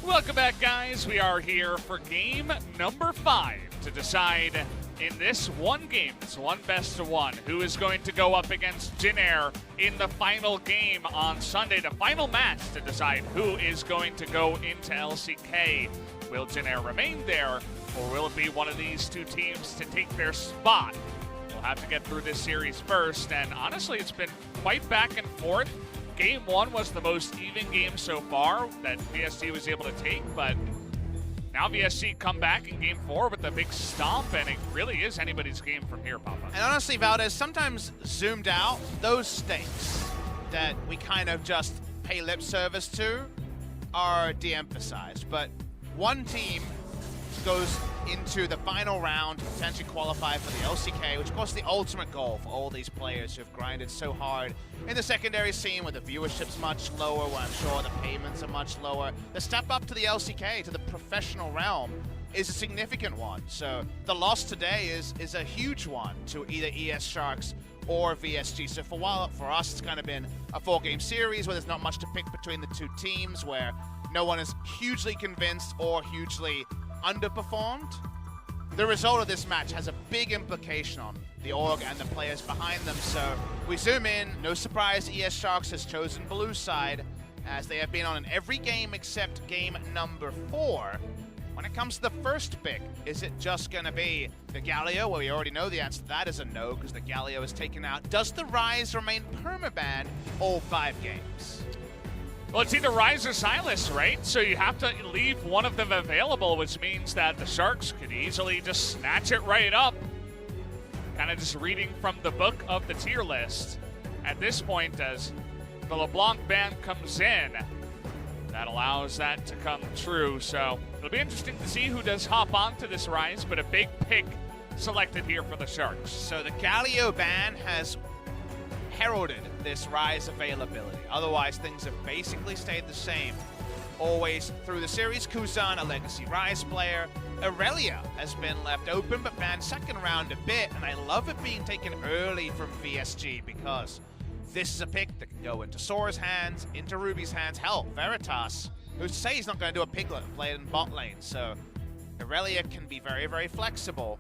Welcome back, guys. We are here for game number 5 to decide in this one game, it's one best of one, who is going to go up against GuGer in the final game on Sunday, the final match to decide who is going to go into LCK. Will GuGer remain there, or will it be one of these two teams to take their spot? We'll have to get through this series first, and honestly, it's been quite back and forth. Game 1 was the most even game so far that VSG was able to take, but now VSG come back in Game 4 with a big stomp, and it really is anybody's game from here, Papa. And honestly, Valdez, sometimes zoomed out, those stakes that we kind of just pay lip service to are de-emphasized. But one team goes into the final round to potentially qualify for the LCK, which of course is the ultimate goal for all these players who have grinded so hard in the secondary scene where the viewership's much lower, where I'm sure the payments are much lower. The step up to the LCK, to the professional realm, is a significant one. So the loss today is a huge one to either ES Sharks or VSG. So for a while, for us, it's kind of been a 4-game series where there's not much to pick between the two teams, where no one is hugely convinced or hugely underperformed. The result of this match has a big implication on the org and the players behind them. So we zoom in. No surprise, ES Sharks has chosen blue side, as they have been on in every game except game number 4. When it comes to the first pick, is it just going to be the Galio? Well, we already know the answer to that is a no, because the Galio is taken out. Does the Rise remain permabanned all 5 games? Well, it's either Rise or Silas, right? So you have to leave one of them available, which means that the Sharks could easily just snatch it right up. Kind of just reading from the book of the tier list. At this point, as the LeBlanc ban comes in, that allows that to come true. So it'll be interesting to see who does hop onto this Rise, but a big pick selected here for the Sharks. So the Galio ban has heralded this Rise availability. Otherwise, things have basically stayed the same always through the series. Kuzan, a legacy Rise player. Aurelia has been left open, but banned second round a bit, and I love it being taken early from VSG, because this is a pick that can go into SoaR's hands, into Ruby's hands, hell, Veritas, who's to say he's not going to do a piglet and play it in bot lane, so Aurelia can be very, very flexible.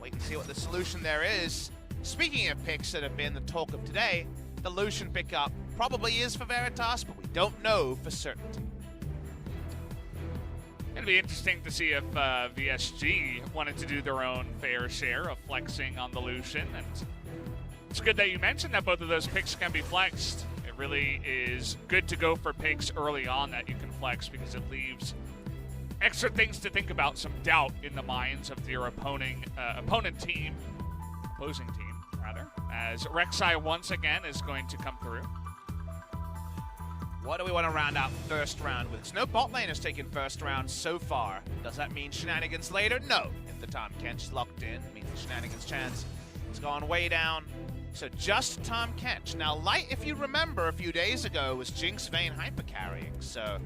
Wait and see what the solution there is. Speaking of picks that have been the talk of today, the Lucian pickup probably is for Veritas, but we don't know for certainty. It'll be interesting to see if VSG wanted to do their own fair share of flexing on the Lucian, and it's good that you mentioned that both of those picks can be flexed. It really is good to go for picks early on that you can flex, because it leaves extra things to think about, some doubt in the minds of your opposing team, rather, as Rek'Sai once again is going to come through. What do we want to round out first round with? No bot lane has taken first round so far. Does that mean shenanigans later? No. If the Tahm Kench is locked in, it means the shenanigans chance has gone way down. So just Tahm Kench. Now, Light, if you remember a few days ago, was Jinx Vayne hyper carrying. So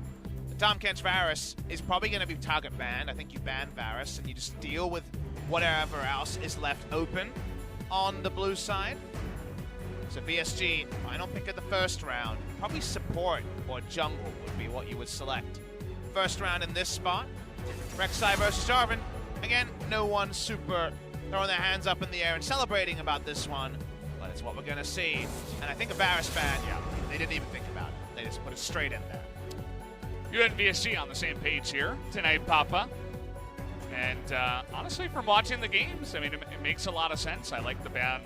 the Tahm Kench Varus is probably going to be target banned. I think you ban Varus and you just deal with whatever else is left open on the blue side. So VSG, final pick of the first round. Probably support or jungle would be what you would select. First round in this spot. Rek'Sai versus Jarvan. Again, no one super throwing their hands up in the air and celebrating about this one, but it's what we're going to see. And I think a Varus ban, yeah, they didn't even think about it. They just put it straight in there. You and VSG on the same page here tonight, Papa. And honestly, from watching the games, I mean, it makes a lot of sense. I like the ban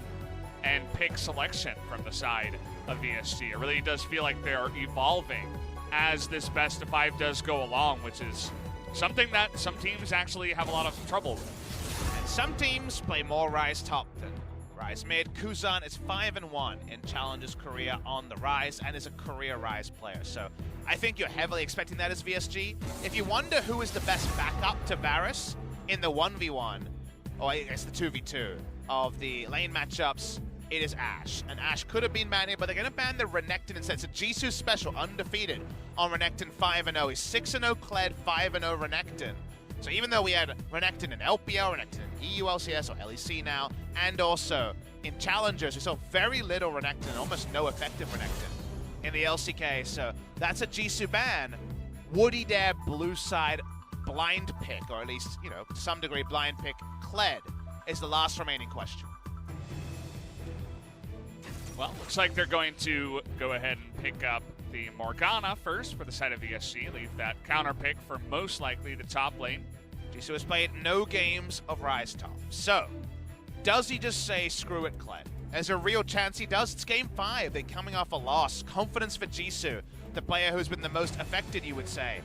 and pick selection from the side of VSG. It really does feel like they're evolving as this best of 5 does go along, which is something that some teams actually have a lot of trouble with. And some teams play more Rise top than Rise mid. Kuzan is 5-1 in Challenger's career on the Rise and is a career Rise player. So I think you're heavily expecting that as VSG. If you wonder who is the best backup to Varus in the 1v1, or I guess the 2v2 of the lane matchups, it is Ashe. And Ashe could have been banned here, but they're going to ban the Renekton instead. So Jisu special, undefeated on Renekton 5-0. He's 6-0 Kled, 5-0 Renekton. So even though we had Renekton in LPL, Renekton in EU LCS or LEC now, and also in Challengers, we saw very little Renekton, almost no effective Renekton in the LCK. So that's a Jisu ban. would he dare blue side blind pick, or at least, you know, to some degree blind pick Kled, is the last remaining question. Well, looks like they're going to go ahead and pick up the Morgana first for the side of VSG. Leave that counter pick for most likely the top lane. Jisu has played no games of Rise top. So, does he just say, screw it, Kled? There's a real chance he does. It's game 5. They're coming off a loss. Confidence for Jisu, the player who's been the most affected, you would say,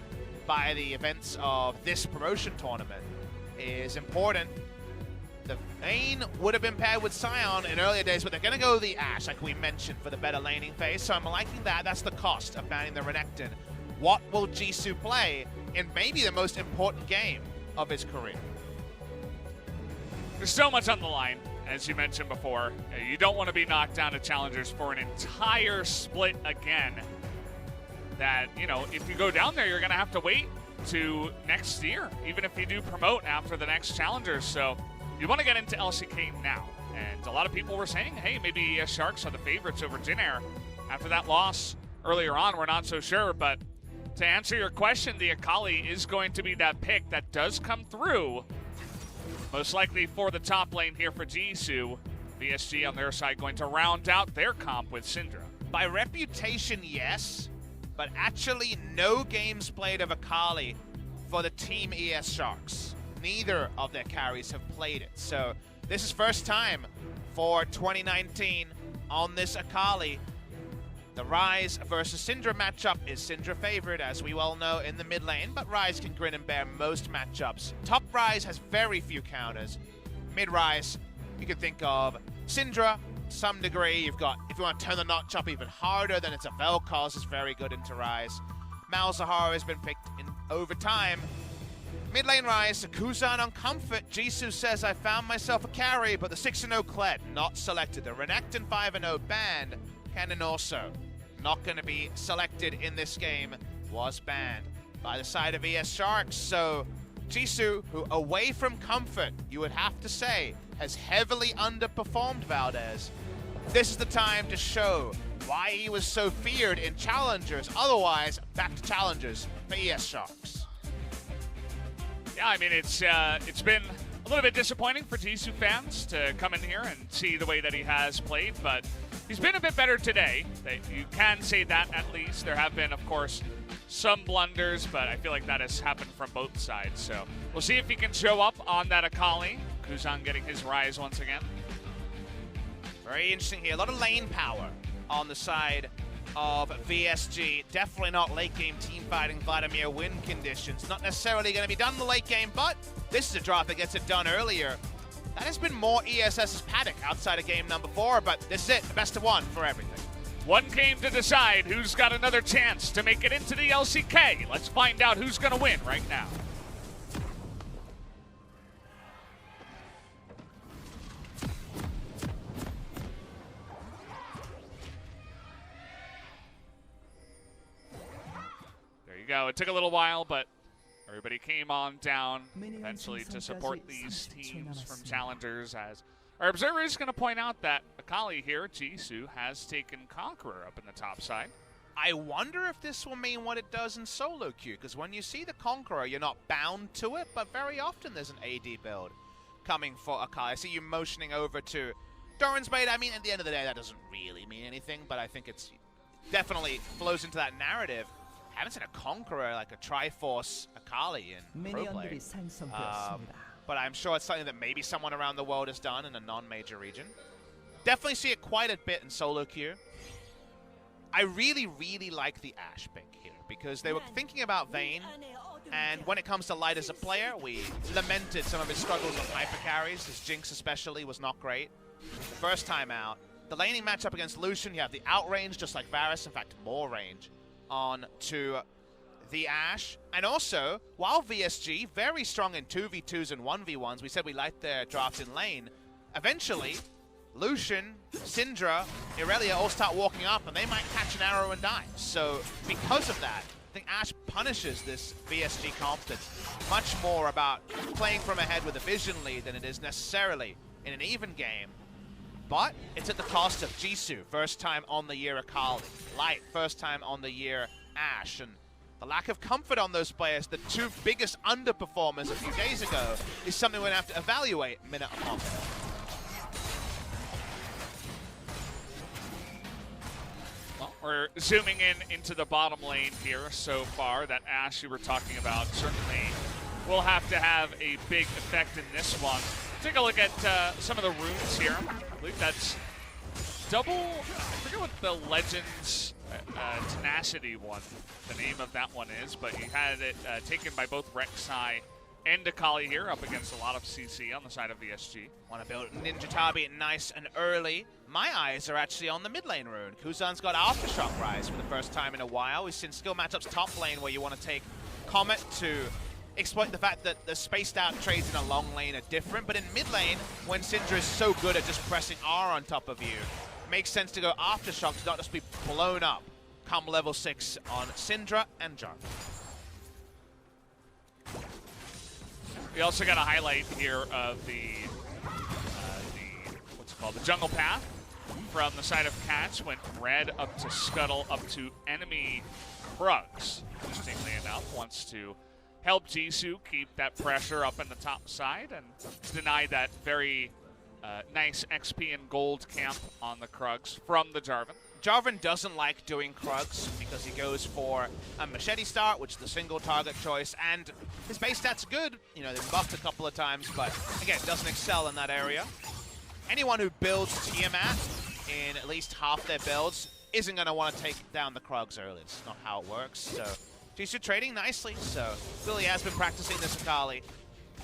by the events of this promotion tournament, is important. The Vayne would have been paired with Sion in earlier days, but they're going to go the Ashe, like we mentioned, for the better laning phase. So I'm liking that. That's the cost of banning the Renekton. What will Jisu play in maybe the most important game of his career? There's so much on the line, as you mentioned before. You don't want to be knocked down to challengers for an entire split again. That, you know, if you go down there, you're going to have to wait to next year, even if you do promote after the next challengers. So you want to get into LCK now. And a lot of people were saying, hey, maybe ES Sharks are the favorites over Jin-Air. After that loss earlier on, we're not so sure. But to answer your question, the Akali is going to be that pick that does come through. Most likely for the top lane here for Jisu. VSG on their side going to round out their comp with Syndra. By reputation, yes. But actually no games played of Akali for the team ES Sharks. Neither of their carries have played it. So this is first time for 2019 on this Akali. The Ryze versus Syndra matchup is Syndra favored, as we well know, in the mid lane, but Ryze can grin and bear most matchups. Top Ryze has very few counters. Mid Ryze, you can think of Syndra, to some degree. You've got, if you want to turn the notch up even harder, then it's a Vel'Koz is very good into Ryze. Malzahar has been picked in over time. Mid lane Ryze, Kuzan on comfort. Jisu says, I found myself a carry, but the 6-0 Kled not selected. The Renekton 5-0 banned. Cannon also not going to be selected in this game, was banned by the side of ES Sharks. So Jisu, who away from comfort, you would have to say, has heavily underperformed Valdez. This is the time to show why he was so feared in Challengers. Otherwise, back to Challengers for ES Sharks. Yeah, I mean, it's been a little bit disappointing for Jisu fans to come in here and see the way that he has played, but he's been a bit better today. You can say that at least. There have been, of course, some blunders, but I feel like that has happened from both sides. So we'll see if he can show up on that Akali. Kuzan getting his rise once again. Very interesting here. A lot of lane power on the side of VSG. Definitely not late game team fighting Vladimir win conditions. Not necessarily going to be done in the late game, but this is a draft that gets it done earlier. That has been more ESS's paddock outside of game number 4, but this is it. The best of one for everything. One game to decide who's got another chance to make it into the LCK. Let's find out who's going to win right now. There you go. It took a little while, but everybody came on down eventually to support these teams from Challengers. As our observer is going to point out that Akali here, Jisu, has taken Conqueror up in the top side. I wonder if this will mean what it does in solo queue, because when you see the Conqueror, you're not bound to it, but very often there's an AD build coming for Akali. I see you motioning over to Doran's Blade. I mean, at the end of the day, that doesn't really mean anything, but I think it's definitely flows into that narrative. I haven't seen a Conqueror like a Triforce Akali in pro play. But I'm sure it's something that maybe someone around the world has done in a non-major region. Definitely see it quite a bit in solo queue. I really, really like the Ashe pick here because they were thinking about Vayne, and when it comes to Light as a player, we lamented some of his struggles on hyper carries. His Jinx especially was not great. First time out. The laning matchup against Lucian, you have the outrange just like Varus, in fact more range on to the Ashe. And also, while VSG, very strong in 2v2s and 1v1s, we said we liked their drafts in lane, eventually, Lucian, Syndra, Irelia all start walking up and they might catch an arrow and die. So, because of that, I think Ashe punishes this VSG comp that's much more about playing from ahead with a vision lead than it is necessarily in an even game. But it's at the cost of Jisu, first time on the year Akali. Light, first time on the year Ashe. And The lack of comfort on those players, the two biggest underperformers a few days ago, is something we're going to have to evaluate minute upon minute. Well, we're zooming into the bottom lane here so far. That Ash you were talking about certainly will have to have a big effect in this one. Take a look at some of the runes here. I believe that's double, I forget what the Legends Tenacity one, the name of that one is, but you had it taken by both Rek'Sai and Akali here up against a lot of CC on the side of VSG. Want to build Ninja Tabi nice and early. My eyes are actually on the mid lane rune. Kuzan's got Aftershock Rise for the first time in a while. We've seen skill matchups top lane where you want to take Comet to exploit the fact that the spaced out trades in a long lane are different, but in mid lane, when Syndra is so good at just pressing R on top of you, makes sense to go Aftershock to not just be blown up come level 6 on Syndra and Jarvan. We also got a highlight here of the what's it called, the jungle path from the side of Cats. Went red up to Scuttle up to enemy Krugs. Interestingly enough, wants to help Jisu keep that pressure up in the top side and deny that very nice XP and gold camp on the Krugs from the Jarvan. Jarvan doesn't like doing Krugs because he goes for a machete start, which is the single target choice, and his base stats are good. You know, they've buffed a couple of times, but again, doesn't excel in that area. Anyone who builds Tiamat in at least half their builds isn't going to want to take down the Krugs early. It's not how it works. So Jisu trading nicely. So Billy has been practicing this Akali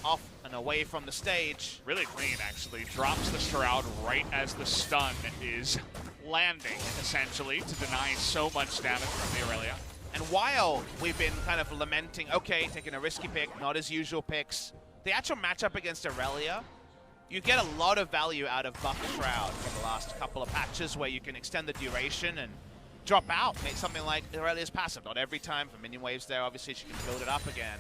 off and away from the stage. Really clean, actually. Drops the Shroud right as the stun is landing, essentially, to deny so much damage from the Aurelia. And while we've been kind of lamenting, okay, taking a risky pick, not his usual picks, the actual matchup against Aurelia, you get a lot of value out of Buff Shroud from the last couple of patches where you can extend the duration and drop out, make something like Aurelia's passive. Not every time, for minion waves there, obviously she can build it up again.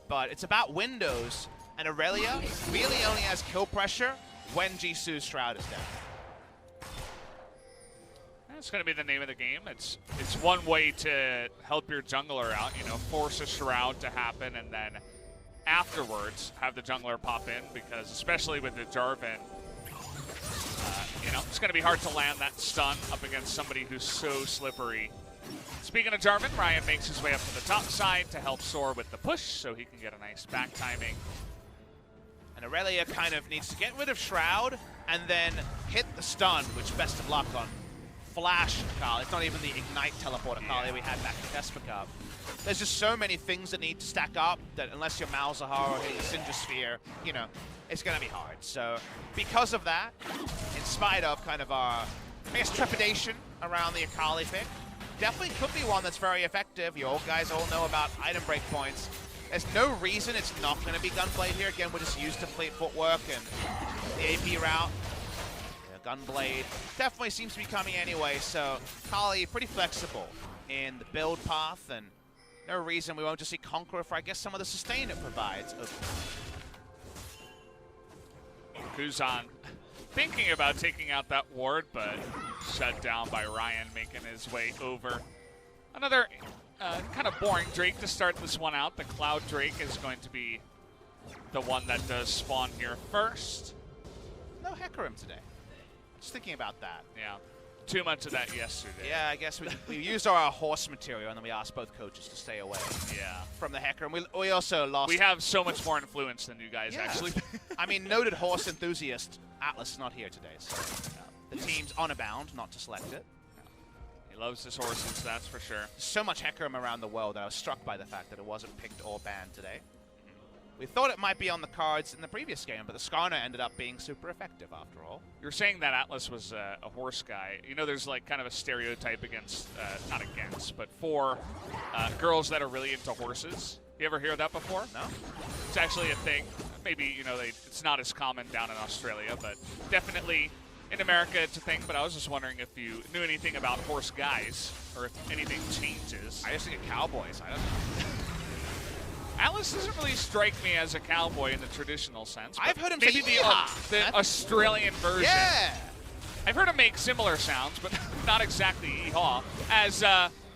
But it's about windows, and Aurelia really only has kill pressure when Jisu's Shroud is down. That's going to be the name of the game. It's one way to help your jungler out, you know, force a Shroud to happen and then afterwards have the jungler pop in, because especially with the Jarvan, you know, it's going to be hard to land that stun up against somebody who's so slippery. Speaking of Jarvan, Ryan makes his way up to the top side to help SoaR with the push so he can get a nice back timing. And Aurelia kind of needs to get rid of Shroud and then hit the stun, which best of luck on Flash Akali. It's not even the Ignite teleport Akali we had back in Vesper Cup. There's just so many things that need to stack up that unless you're Malzahar or hitting Syndra Sphere, you know, it's going to be hard. So because of that, in spite of kind of our, I guess, trepidation around the Akali pick, definitely could be one that's very effective. You guys all know about item breakpoints. There's no reason it's not going to be Gunblade here. Again, we're just used to fleet footwork and the AP route. Gunblade definitely seems to be coming anyway, so Akali pretty flexible in the build path, and no reason we won't just see Conqueror for, I guess, some of the sustain it provides. Kuzan thinking about taking out that ward, but shut down by Ryan, making his way over. Another kind of boring Drake to start this one out. The Cloud Drake is going to be the one that does spawn here first. No Hecarim today. Just thinking about that. Yeah, too much of that yesterday. Yeah, I guess we used our horse material, and then we asked both coaches to stay away from the Hecarim. We also lost... We have so much more influence than you guys, actually. I mean, noted horse enthusiast Atlas is not here today, so the team's on a bound not to select it. He loves his horses, that's for sure. So much Hecarim around the world that I was struck by the fact that it wasn't picked or banned today. We thought it might be on the cards in the previous game, but the Skarner ended up being super effective after all. You're saying that Atlas was a horse guy. You know, there's like kind of a stereotype against, not against, but for girls that are really into horses. You ever hear that before? No. It's actually a thing. Maybe, you know, it's not as common down in Australia, but definitely in America it's a thing. But I was just wondering if you knew anything about horse guys, or if anything changes. I just think of cowboys. I don't know. Atlas doesn't really strike me as a cowboy in the traditional sense. I've heard him maybe say the Australian version. Yeah. I've heard him make similar sounds, but not exactly yeehaw. As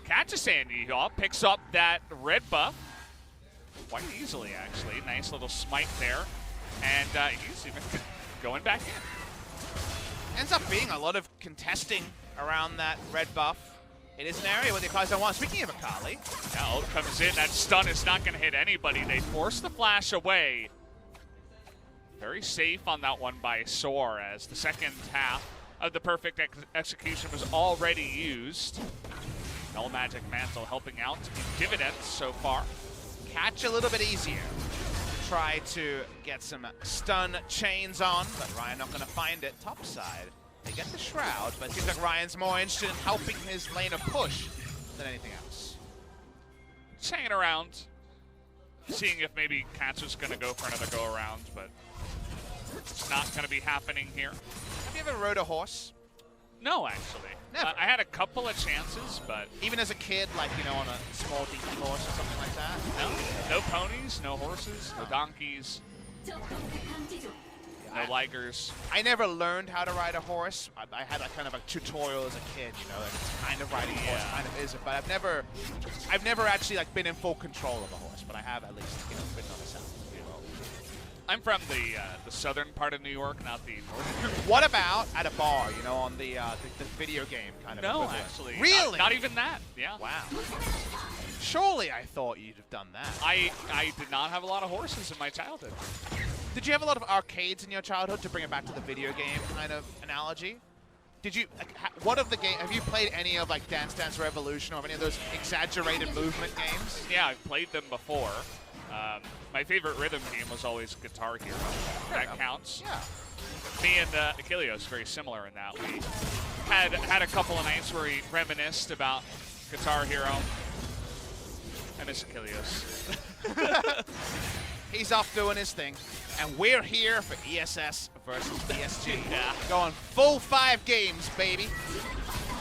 catches Sandy Yaw, picks up that red buff quite easily, actually. Nice little smite there. And he's even going back in. Ends up being a lot of contesting around that red buff. It is an area where the Akali don't want. Speaking of Akali. Now ult comes in. That stun is not going to hit anybody. They force the flash away. Very safe on that one by SoaR, as the second half of the perfect execution was already used. Null Magic Mantle helping out in dividends so far. Catch a little bit easier. Try to get some stun chains on, but Ryan not going to find it. Top side, they get the Shroud, but it seems like Ryan's more interested in helping his laner push than anything else. Just hanging around, seeing if maybe Katz was going to go for another go-around, but it's not going to be happening here. Have you ever rode a horse? No, actually. Never. I had a couple of chances, but... Even as a kid, like, you know, on a small dinky horse or something like that? No ponies, no horses, no donkeys, no ligers. I never learned how to ride a horse. I had like kind of a tutorial as a kid, you know, and it's kind of riding a horse, kind of isn't. But I've never actually like been in full control of a horse, but I have at least, you know, ridden on a saddle. I'm from the southern part of New York, not the northern. What about at a bar, you know, on the video game kind of No, equivalent? actually. Really? Not even that, yeah. Wow. Surely I thought you'd have done that. I did not have a lot of horses in my childhood. Did you have a lot of arcades in your childhood, to bring it back to the video game kind of analogy? Did you, like, what of the game, have you played any of like Dance Dance Revolution or any of those exaggerated movement games? Yeah, I've played them before. My favorite rhythm game was always Guitar Hero. That counts. Yeah. Me and Achilleos very similar in that. We had a couple of nights where we reminisced about Guitar Hero. I miss Achilleos. He's off doing his thing, and we're here for ESS versus VSG. Yeah. Going full 5 games, baby.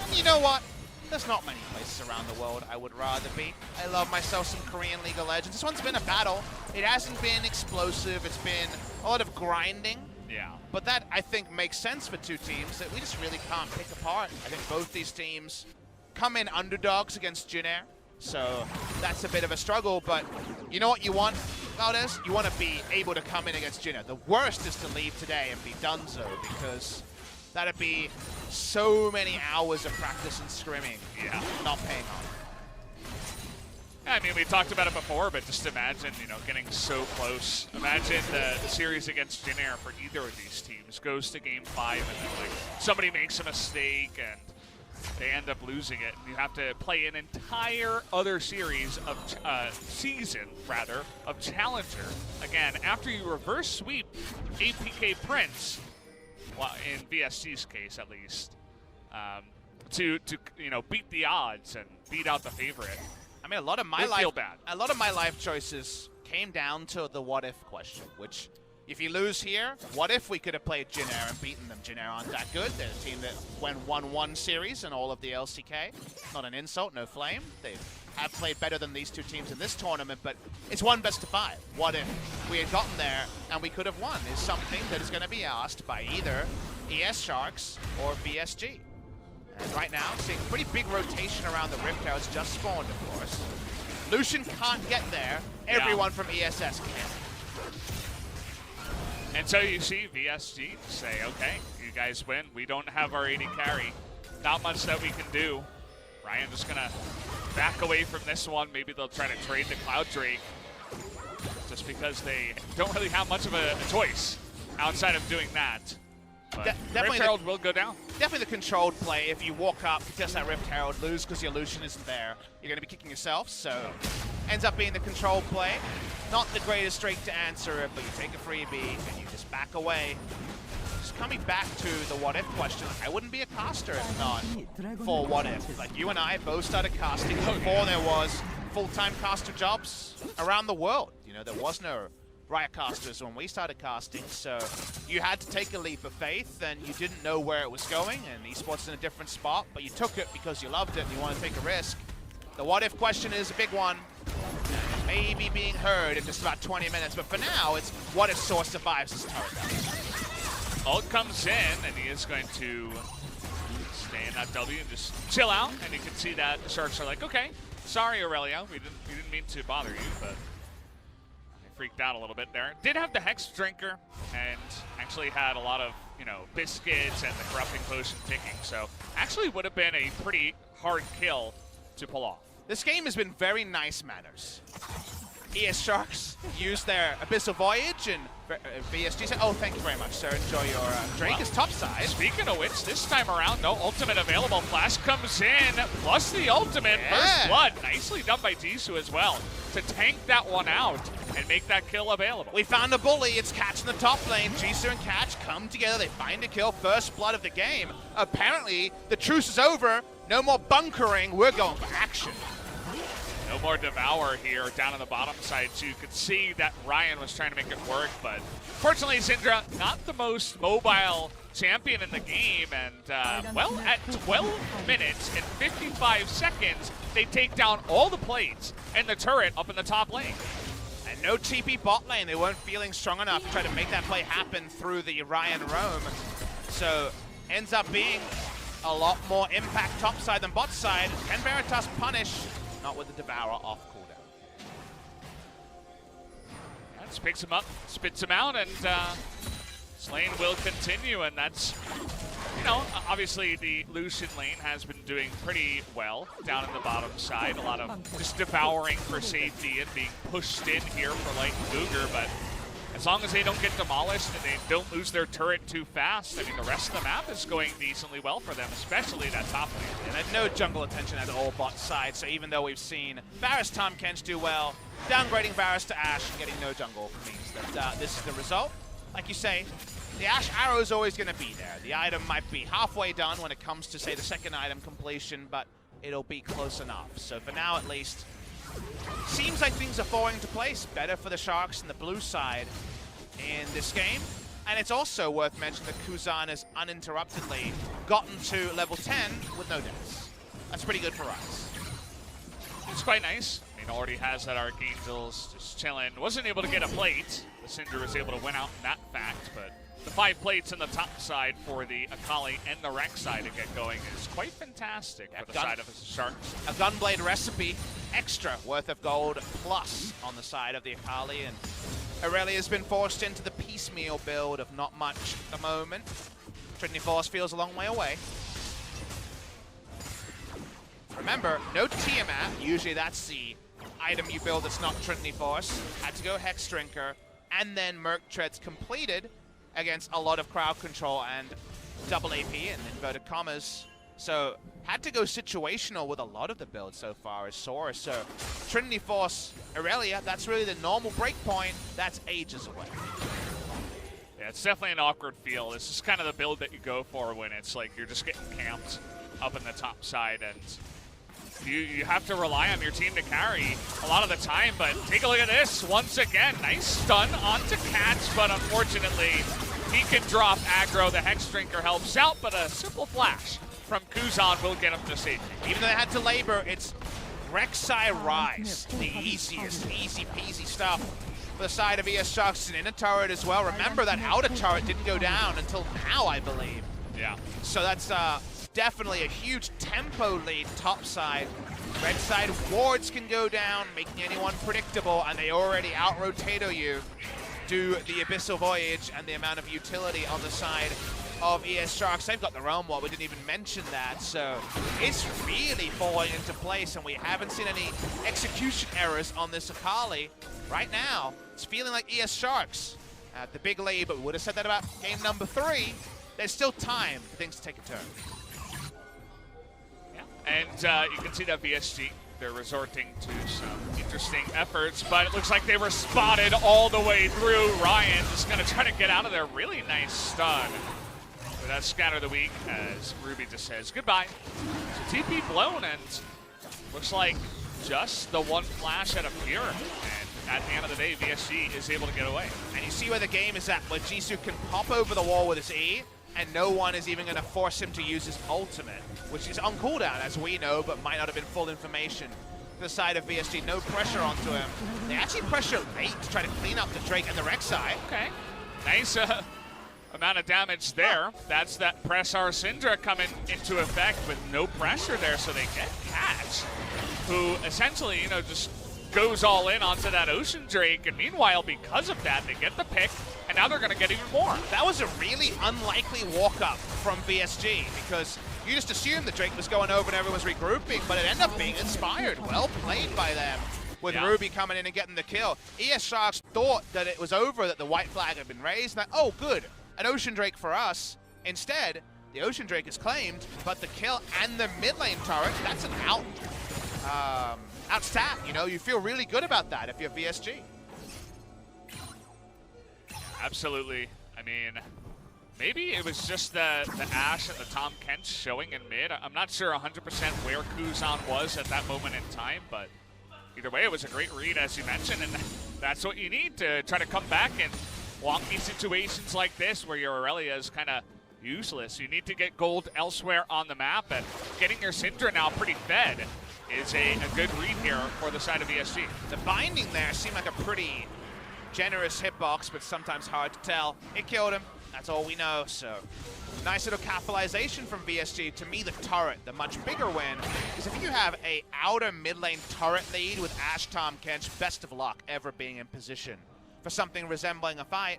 And you know what? There's not many places around the world I would rather be. I love myself some Korean League of Legends. This one's been a battle. It hasn't been explosive. It's been a lot of grinding. Yeah. But that, I think, makes sense for two teams that we just really can't pick apart. I think both these teams come in underdogs against GuGer. So that's a bit of a struggle, but you know what you want, Valdez? You want to be able to come in against GuGer. The worst is to leave today and be donezo, because that'd be so many hours of practice and scrimming, not paying off. I mean, we talked about it before, but just imagine, you know, getting so close. Imagine the series against GuGer for either of these teams goes to Game 5 and then, like, somebody makes a mistake and they end up losing it. And you have to play an entire other series of of Challenger. Again, after you reverse sweep APK Prince, well, in VSG's case at least, to you know, beat the odds and beat out the favorite. I mean, a lot of my life choices came down to the what if question, which, if you lose here, what if we could have played GuGer and beaten them? GuGer aren't that good. They're a team that won 1 series in all of the LCK. Not an insult, no flame. They have played better than these two teams in this tournament, but it's 1 best of 5. What if we had gotten there and we could have won is something that is going to be asked by either ES Sharks or VSG. And right now, seeing pretty big rotation around the Rift Heralds just spawned, of course. Lucian can't get there. Everyone from ESS can. And so you see VSG say, okay, you guys win. We don't have our AD carry. Not much that we can do. Ryan just going to back away from this one. Maybe they'll try to trade the Cloud Drake just because they don't really have much of a choice outside of doing that. But Rift Herald will go down. Definitely the controlled play. If you walk up, contest that Rift Herald, lose because your Lucian isn't there, you're going to be kicking yourself. So ends up being the controlled play. Not the greatest streak to answer it, but you take a freebie and you just back away. Just coming back to the what if question, I wouldn't be a caster if not for what if. Like, you and I both started casting before there was full-time caster jobs around the world. You know, there was no Riot casters when we started casting, so you had to take a leap of faith, and you didn't know where it was going, and esports in a different spot, but you took it because you loved it and you want to take a risk. The what if question is a big one, and maybe being heard in just about 20 minutes, but for now, it's what if SoaR survives this turret. Ult comes in, and he is going to stay in that W and just chill out. And you can see that the Sharks are like, okay, sorry, Aurelio, we didn't mean to bother you, but they freaked out a little bit there. Did have the Hex Drinker and actually had a lot of, you know, biscuits and the corrupting potion ticking. So actually would have been a pretty hard kill to pull off. This game has been very nice manners. ES Sharks use their Abyssal Voyage and VSG said, oh, thank you very much, sir. Enjoy your drink. It's topside. Speaking of which, this time around, no ultimate available. Flash comes in, plus the ultimate. Yeah. First blood. Nicely done by Jisu as well to tank that one out and make that kill available. We found a bully. It's Catch in the top lane. Jisu and Catch come together. They find a kill. First blood of the game. Apparently, the truce is over. No more bunkering. We're going for action. No more Devour here down on the bottom side, so you could see that Ryan was trying to make it work, but fortunately Syndra, not the most mobile champion in the game, and well, at 12 minutes and 55 seconds, they take down all the plates and the turret up in the top lane. And no TP bot lane. They weren't feeling strong enough to try to make that play happen through the Ryan roam. So ends up being a lot more impact topside than bot side. Can Veritas punish? Not with the Devourer off cooldown. Yeah, just picks him up, spits him out, and this lane will continue, and that's, you know, obviously the Lucian lane has been doing pretty well down in the bottom side. A lot of just devouring for safety and being pushed in here for Light and GuGer, but as long as they don't get demolished and they don't lose their turret too fast, I mean, the rest of the map is going decently well for them, especially that top lane. And there's no jungle attention at all bot side, so even though we've seen Varus Tahm Kench do well, downgrading Varus to Ashe and getting no jungle means that this is the result. Like you say, the Ashe arrow is always going to be there. The item might be halfway done when it comes to, say, the second item completion, but it'll be close enough. So for now, at least, seems like things are falling into place. Better for the Sharks and the blue side in this game. And it's also worth mentioning that Kuzan has uninterruptedly gotten to level 10 with no deaths. That's pretty good for us. It's quite nice. I mean, already has that Archangels just chilling. Wasn't able to get a plate. The Cinder was able to win out in that fact, but the 5 plates in the top side for the Akali and the Rex side to get going is quite fantastic for the side of the Sharks. A Gunblade recipe, extra worth of gold plus on the side of the Akali, and Aurelia's been forced into the piecemeal build of not much at the moment. Trinity Force feels a long way away. Remember, no Tiamat. Usually that's the item you build that's not Trinity Force. Had to go Hex Drinker, and then Merc Treads completed against a lot of crowd control and double AP in inverted commas. So had to go situational with a lot of the builds so far as SoaR. So Trinity Force Aurelia, that's really the normal breakpoint. That's ages away. Yeah, it's definitely an awkward feel. This is kind of the build that you go for when it's like you're just getting camped up in the top side, and you have to rely on your team to carry a lot of the time. But take a look at this once again. Nice stun onto Catch, but unfortunately he can drop aggro. The Hex Drinker helps out, but a simple flash from Kuzan will get him to safety. Even though they had to labor, it's Rek'Sai Rise, the easiest, easy peasy stuff for the side of ES Sharks. An inner turret as well. Remember that outer turret didn't go down until now, I believe. Yeah. So that's definitely a huge tempo lead topside. Red side wards can go down, making anyone predictable, and they already out-rotato you. Do the Abyssal Voyage and the amount of utility on the side of ES Sharks. They've got their own wall. We didn't even mention that. So it's really falling into place, and we haven't seen any execution errors on this Akali. Right now, it's feeling like ES Sharks at the big lead, but we would have said that about game number 3. There's still time for things to take a turn. Yeah, and you can see that VSG, they're resorting to some interesting efforts, but it looks like they were spotted all the way through. Ryan just gonna try to get out of there. Really nice stun. But that's Scatter the Weak as Ruby just says goodbye. So TP blown, and looks like just the one flash out of Fear. And at the end of the day, VSG is able to get away. And you see where the game is at, where Jisu can pop over the wall with his E, and no one is even going to force him to use his ultimate, which is on cooldown, as we know, but might not have been full information. The side of VSG, no pressure onto him. They actually pressure late to try to clean up the Drake and the Rek'Sai. Okay. amount of damage there. That's that Press R Syndra coming into effect with no pressure there, so they get Catch, who essentially, you know, just goes all in onto that Ocean Drake, and meanwhile, because of that, they get the pick, and now they're going to get even more. That was a really unlikely walk-up from VSG, because you just assumed the Drake was going over and everyone was regrouping, but it ended up being inspired. Well played by them, with Ruby coming in and getting the kill. ES Sharks thought that it was over, that the white flag had been raised, and oh, good, an Ocean Drake for us. Instead, the Ocean Drake is claimed, but the kill and the mid lane turret, that's an outstat, you know, you feel really good about that if you're VSG. Absolutely. I mean, maybe it was just the Ashe and the Tom Kent showing in mid. I'm not sure 100% where Kuzan was at that moment in time, but either way, it was a great read, as you mentioned, and that's what you need to try to come back in wonky situations like this where your Aurelia is kind of useless. You need to get gold elsewhere on the map, and getting your Syndra now pretty fed is a good read here for the side of ESG. The binding there seemed like a pretty generous hitbox, but sometimes hard to tell. It killed him, that's all we know, so nice little capitalization from VSG. To me, the turret, the much bigger win, is if you have a outer mid lane turret lead with Ashe Tom Kench, best of luck ever being in position for something resembling a fight.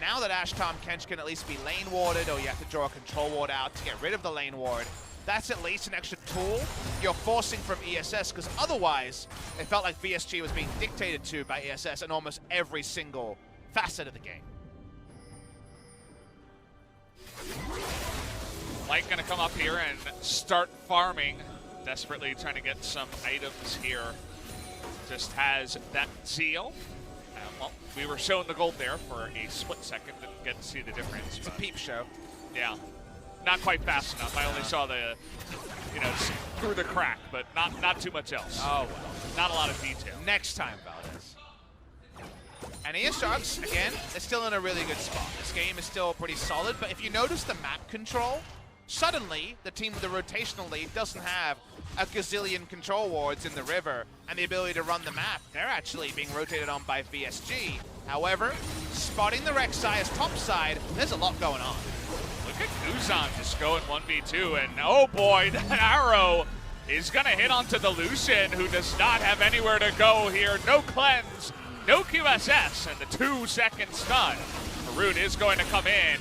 Now that Ashe Tom Kench can at least be lane warded, or you have to draw a control ward out to get rid of the lane ward, that's at least an extra tool you're forcing from ESS, because otherwise it felt like VSG was being dictated to by ESS in almost every single facet of the game. Mike gonna come up here and start farming, desperately trying to get some items here. Just has that zeal. Well, we were showing the gold there for a split second, didn't get to see the difference. It's a peep show. Yeah. Not quite fast enough. I only saw the, you know, through the crack, but not too much else. Oh, well. Not a lot of detail. Next time, Valdez. And ES Sharks, again, they're still in a really good spot. This game is still pretty solid, but if you notice the map control, suddenly the team with the rotational lead doesn't have a gazillion control wards in the river and the ability to run the map. They're actually being rotated on by VSG. However, spotting the Rek'Sai's top side, there's a lot going on. Look at Kuzan just going 1v2, and oh boy, that arrow is gonna hit onto the Lucian, who does not have anywhere to go here. No cleanse, no QSS, and the 2-second stun. Maroon is going to come in.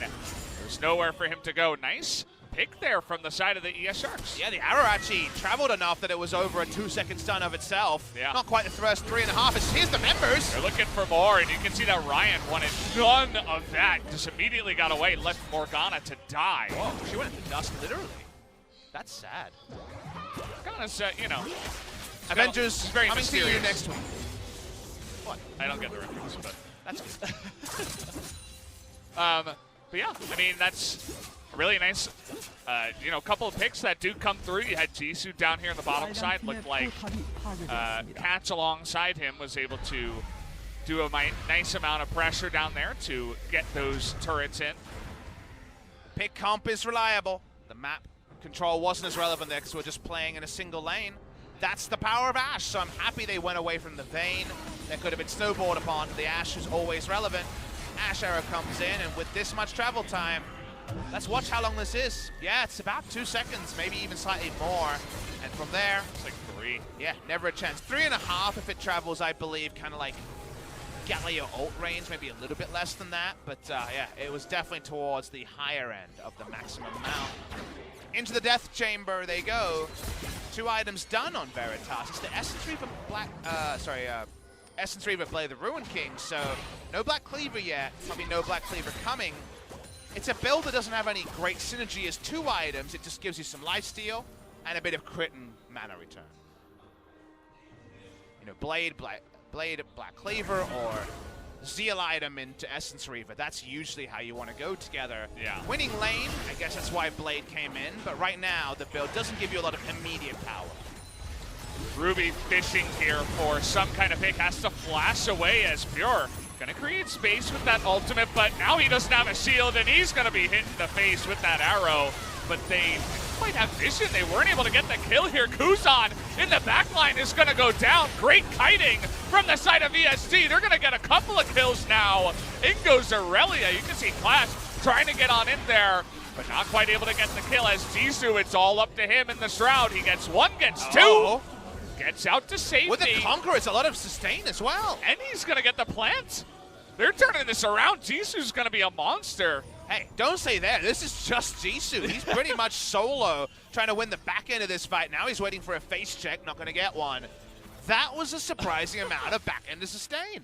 There's nowhere for him to go. Nice pick there from the side of the ES Sharks. Yeah, the arrow actually traveled enough that it was over a 2-second stun of itself. Yeah. Not quite the first 3.5. Here's the members. They're looking for more, and you can see that Ryan wanted none of that. Just immediately got away, left Morgana to die. Whoa, she went into dust, literally. That's sad. Morgana's, you know. Avengers, very coming mysterious. to you next week. What? I don't get the reference, but That's good. but yeah, I mean, that's a really nice, you know, couple of picks that do come through. You had Jisu down here on the bottom side, looked like Catch alongside him was able to do a nice amount of pressure down there to get those turrets in. Pick comp is reliable. The map control wasn't as relevant there because we're just playing in a single lane. That's the power of Ashe, so I'm happy they went away from the Vayne. That could have been snowballed upon. The Ashe is always relevant. Ashe arrow comes in, and with this much travel time, let's watch how long this is. Yeah, it's about 2 seconds, maybe even slightly more. And from there, It's like 3. yeah, never a chance. 3.5 if it travels, I believe, kind of like Galio ult range, maybe a little bit less than that. But yeah, it was definitely towards the higher end of the maximum amount. Into the death chamber they go. 2 items done on Veritas. It's the Essence Reaver Essence Reaver play the Ruin King, so no Black Cleaver yet, probably no Black Cleaver coming. It's a build that doesn't have any great synergy as 2 items, it just gives you some lifesteal and a bit of crit and mana return. You know, Blade, Black Cleaver, or Zeal item into Essence Reaver. That's usually how you want to go together. Yeah. Winning lane, I guess that's why Blade came in, but right now the build doesn't give you a lot of immediate power. Ruby fishing here for some kind of pick, has to flash away as Pure. Gonna create space with that ultimate, but now he doesn't have a shield, and he's gonna be hit in the face with that arrow. But they might have vision. They weren't able to get the kill here. Kuzan in the backline is gonna go down. Great kiting from the side of ESG. They're gonna get a couple of kills now. In goes Aurelia. You can see Clash trying to get on in there, but not quite able to get the kill as Jisu, it's all up to him in the Shroud. He gets one, gets two, gets out to safety. With the Conqueror, it's a lot of sustain as well. And he's going to get the plant. They're turning this around. Jisu's going to be a monster. Hey, don't say that. This is just Jisu. He's pretty much solo trying to win the back end of this fight. Now he's waiting for a face check, not going to get one. That was a surprising amount of back end to sustain.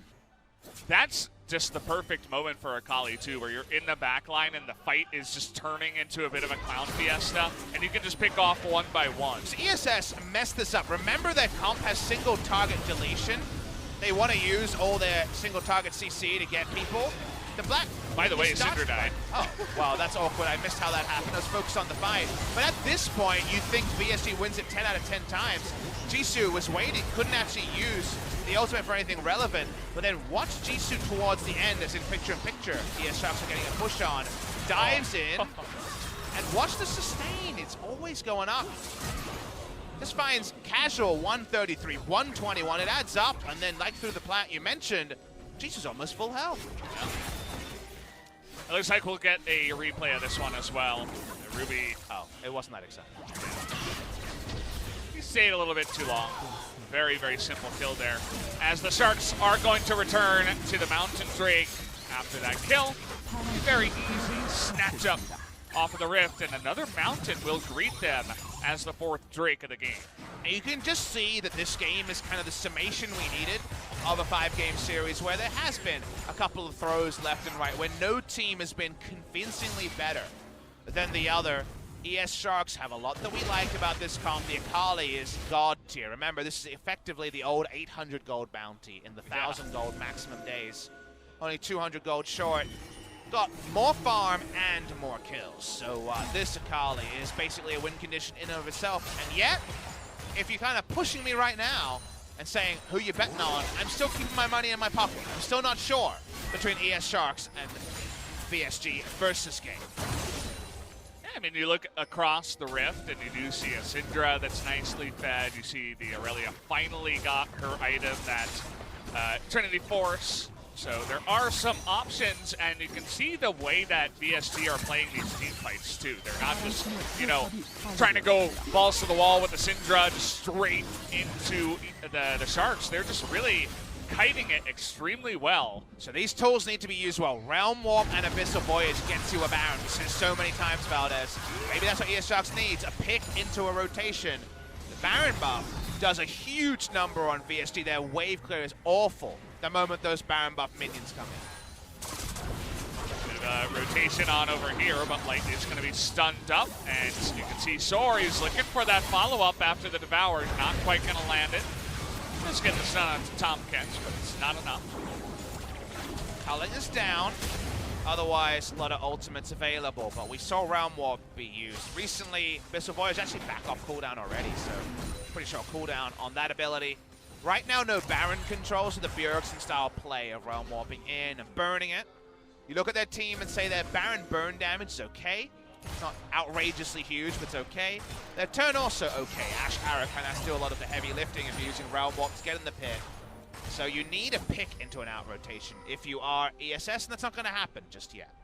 That's just the perfect moment for Akali, too, where you're in the back line and the fight is just turning into a bit of a clown fiesta, and you can just pick off one by one. So ESS messed this up. Remember that comp has single target deletion? They want to use all their single target CC to get people. The black... By the way, Syndra died. Oh, wow, that's awkward. I missed how that happened. I was focused on the fight. But at this point, you think VSG wins it 10 out of 10 times. Jisu was waiting, couldn't actually use the ultimate for anything relevant, but then watch Jisu towards the end as in picture-in-picture. ES Sharks are getting a push on, dives in, and watch the sustain. It's always going up. This finds casual 133, 121. It adds up, and then like through the plant you mentioned, Jisu's almost full health. It looks like we'll get a replay of this one as well. Ruby. Oh, it wasn't that exciting. He stayed a little bit too long. Very, very simple kill there. As the Sharks are going to return to the Mountain Drake after that kill. Very easy snatch up off of the Rift, and another Mountain will greet them as the fourth Drake of the game. And you can just see that this game is kind of the summation we needed of a 5-game series where there has been a couple of throws left and right, where no team has been convincingly better than the other. ES Sharks have a lot that we like about this comp. The Akali is god tier. Remember, this is effectively the old 800 gold bounty in the 1,000 gold maximum days. Only 200 gold short. Got more farm and more kills. So this Akali is basically a win condition in and of itself. And yet, if you're kind of pushing me right now and saying who you betting on, I'm still keeping my money in my pocket. I'm still not sure between ES Sharks and VSG versus game. I mean, you look across the Rift, and you do see a Syndra that's nicely fed. You see the Aurelia finally got her item, that Trinity Force. So there are some options, and you can see the way that VSG are playing these team fights, too. They're not just, you know, trying to go balls to the wall with the Syndra just straight into the Sharks. They're just really kiting it extremely well. So these tools need to be used well. Realm Warp and Abyssal Voyage gets you a Baron. We've seen it so many times, Valdez. Maybe that's what ES Sharks needs, a pick into a rotation. The Baron buff does a huge number on VSG. Their wave clear is awful the moment those Baron buff minions come in. Bit of a rotation on over here, but Light is going to be stunned up, and you can see SoaR, he's looking for that follow-up after the Devour, not quite going to land it. Just getting the stun on Tom Catch, but it's not enough. Culling is down. Otherwise, a lot of ultimates available, but we saw Realm Warp be used. Recently, Abyssal Voyage actually back off cooldown already, so pretty sure cooldown on that ability. Right now, no Baron control, so the Bjergsen style play of Realm Warping in and burning it. You look at their team and say their Baron burn damage is okay. It's not outrageously huge, but it's okay. Their turn also okay. Ash Arrow kind of do a lot of the heavy lifting of using Realm Warp to get in the pit. So you need a pick into an out rotation if you are ESS, and that's not going to happen just yet.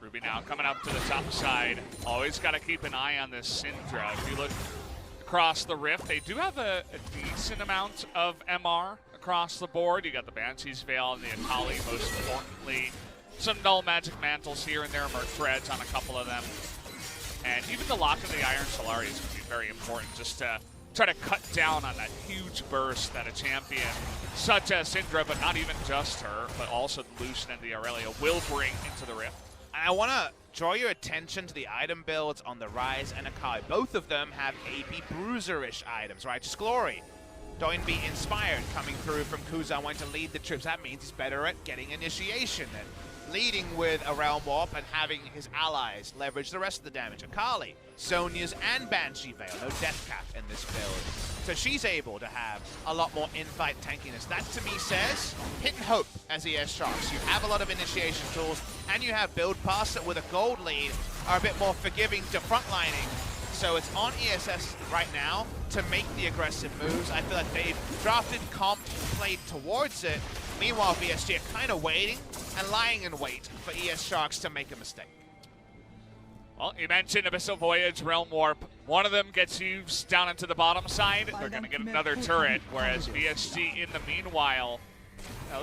Ruby now coming up to the top side. Always got to keep an eye on this Syndra. If you look across the Rift, they do have a decent amount of MR across the board. You got the Banshee's Veil and the Akali, most importantly. Some null magic mantles here and there, Merc Threads on a couple of them. And even the lock of the Iron Solari is going to be very important, just to try to cut down on that huge burst that a champion such as Syndra, but not even just her, but also the Lucian and the Aurelia will bring into the Rift. And I want to draw your attention to the item builds on the Rise and Akali. Both of them have AP Bruiser-ish items. Righteous Glory, Doinby Inspired coming through from Kuzan, wanting to lead the troops. That means he's better at getting initiation and leading with a Realm Warp and having his allies leverage the rest of the damage. Akali, Sonya's and Banshee Veil, no death cap in this build. So she's able to have a lot more in-fight tankiness. That to me says hit and hope as ES Sharks. You have a lot of initiation tools and you have build paths that with a gold lead are a bit more forgiving to frontlining. So it's on ESS right now to make the aggressive moves. I feel like they've drafted comp, played towards it, Meanwhile, VSG are kind of waiting and lying in wait for ES Sharks to make a mistake. Well, you mentioned Abyssal Voyage, Realm Warp. One of them gets used down into the bottom side. They're going to get another turret, whereas VSG in the meanwhile,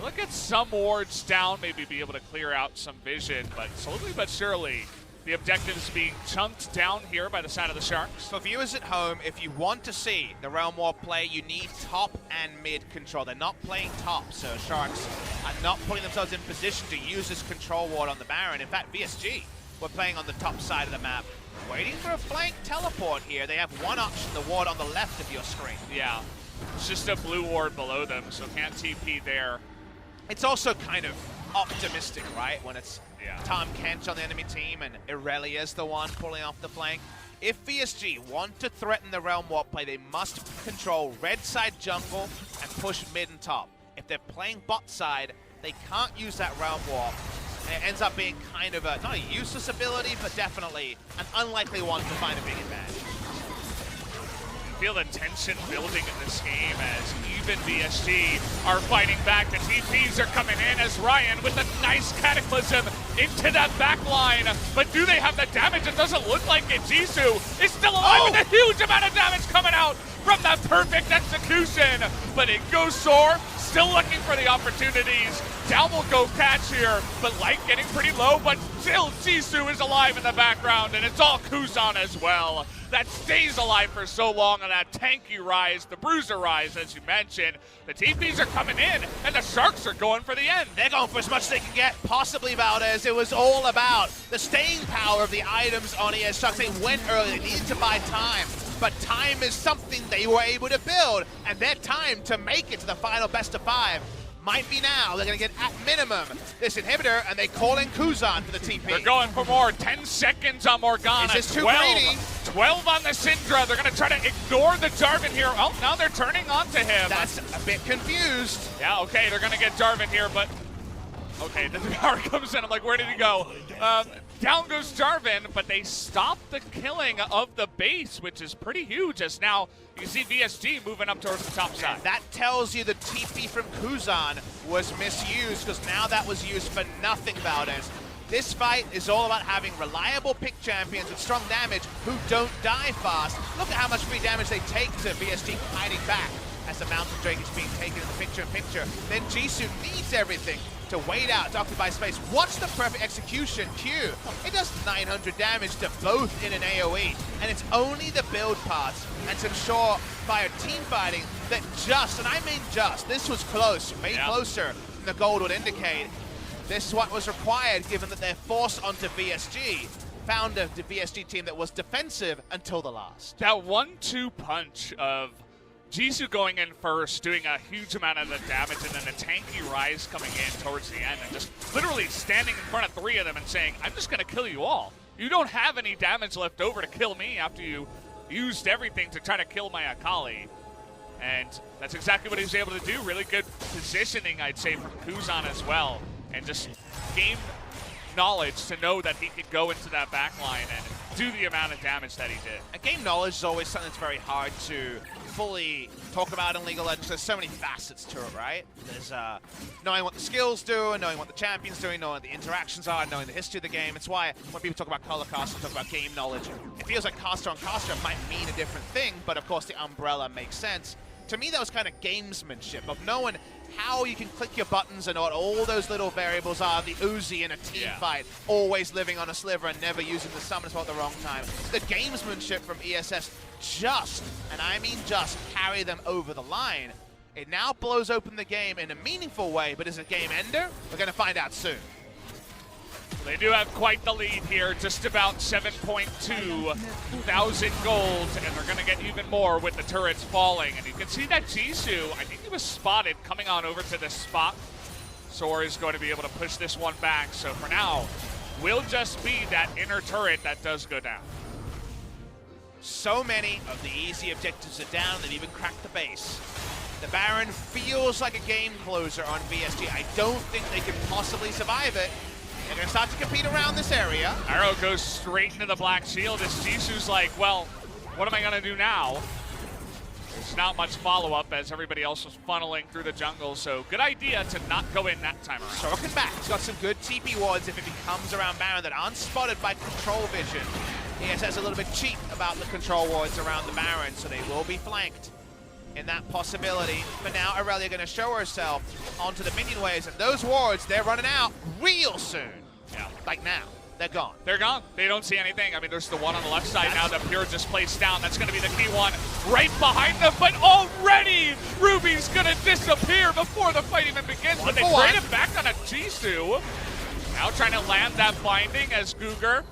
look at some wards down, maybe be able to clear out some vision, but slowly but surely, the objective is being chunked down here by the side of the Sharks. For viewers at home, if you want to see the Realm Warp play, you need top and mid control. They're not playing top, so Sharks are not putting themselves in position to use this control ward on the Baron. In fact, VSG were playing on the top side of the map, waiting for a flank teleport here. They have one option, the ward on the left of your screen. Yeah, it's just a blue ward below them, so can't TP there. It's also kind of optimistic, right? When it's Tom Kench on the enemy team and Irelia's the one pulling off the flank. If VSG want to threaten the Realm Warp play, they must control red side jungle and push mid and top. If they're playing bot side, they can't use that Realm Warp. And it ends up being kind of a, not a useless ability, but definitely an unlikely one to find a big advantage. Feel the tension building in this game as even VSG are fighting back. The TPs are coming in as Ryan with a nice Cataclysm into that back line. But do they have the damage? It doesn't look like it. Jisu is still alive with a huge amount of damage coming out from that perfect execution. But it goes SoaR, still looking for the opportunities. Down will go catch here, but Light getting pretty low, but still Jisu is alive in the background, and it's all Kuzan as well. That stays alive for so long on that tanky rise, the bruiser rise, as you mentioned. The TPs are coming in, and the Sharks are going for the end. They're going for as much as they can get, possibly Valdez. It was all about the staying power of the items on ES Sharks. They went early, they needed to buy time, but time is something they were able to build, and their time to make it to the final best of 5 might be now. They're going to get at minimum this inhibitor, and they call in Kuzan for the TP. They're going for more. 10 seconds on Morgana. Is this too 12. greedy? 12 on the Syndra. They're going to try to ignore the Jarvan here. Oh, now they're turning onto him. That's a bit confused. Yeah, okay, they're going to get Jarvan here, but... Okay, the Dagara comes in. I'm like, where did he go? Down goes Jarvan, but they stop the killing of the base, which is pretty huge, as now you can see VSG moving up towards the top side. That tells you the TP from Kuzan was misused, because now that was used for nothing, Valdez. This fight is all about having reliable pick champions with strong damage who don't die fast. Look at how much free damage they take to VSG fighting back as the Mountain Drake is being taken in the picture-in-picture. Then Jisu needs everything to wait out, to occupy space. Watch the perfect execution. Q, it does 900 damage to both in an AoE, and it's only the build parts and some surefire team fighting that just, and I mean just, this was close, made closer than the gold would indicate. This is what was required, given that they're forced onto VSG. Found a VSG team that was defensive until the last. That 1-2 punch of Jisu going in first, doing a huge amount of the damage, and then the tanky rise coming in towards the end, and just literally standing in front of 3 of them and saying, I'm just going to kill you all. You don't have any damage left over to kill me after you used everything to try to kill my Akali. And that's exactly what he was able to do. Really good positioning, I'd say, from Kuzan as well. And just game knowledge to know that he could go into that back line and do the amount of damage that he did. And game knowledge is always something that's very hard to fully talk about in League of Legends. There's so many facets to it, right? There's knowing what the skills do, and knowing what the champion's doing, knowing what the interactions are, knowing the history of the game. It's why when people talk about color casting, talk about game knowledge, it feels like caster on caster might mean a different thing, but of course the umbrella makes sense. To me, that was kind of gamesmanship of knowing how you can click your buttons and what all those little variables are. The Uzi in a team fight, always living on a sliver and never using the summon spell at the wrong time. The gamesmanship from ESS just, and I mean just, carry them over the line. It now blows open the game in a meaningful way, but is it a game ender? We're going to find out soon. They do have quite the lead here, just about 7.2 thousand gold, and they're going to get even more with the turrets falling. And you can see that Jisu, I think he was spotted coming on over to this spot. SoaR is going to be able to push this one back. So for now, will just be that inner turret that does go down. So many of the easy objectives are down. They've even cracked the base. The Baron feels like a game closer on VSG. I don't think they can possibly survive it. They're going to start to compete around this area. Arrow goes straight into the Black Shield as Jisu's like, well, what am I going to do now? There's not much follow-up as everybody else was funneling through the jungle, so good idea to not go in that time around. SoaR back. He's got some good TP wards if it comes around Baron that aren't spotted by control vision. ESS a little bit cheap about the control wards around the Baron, so they will be flanked in that possibility. But now Aurelia going to show herself onto the minion waves, and those wards, they're running out real soon. Yeah. Like now. They're gone. They're gone. They don't see anything. I mean, there's the one on the left side now that Pure just placed down. That's going to be the key one right behind them. But already, Ruby's going to disappear before the fight even begins. But they trade it back on a Jisu. Now trying to land that binding as GuGer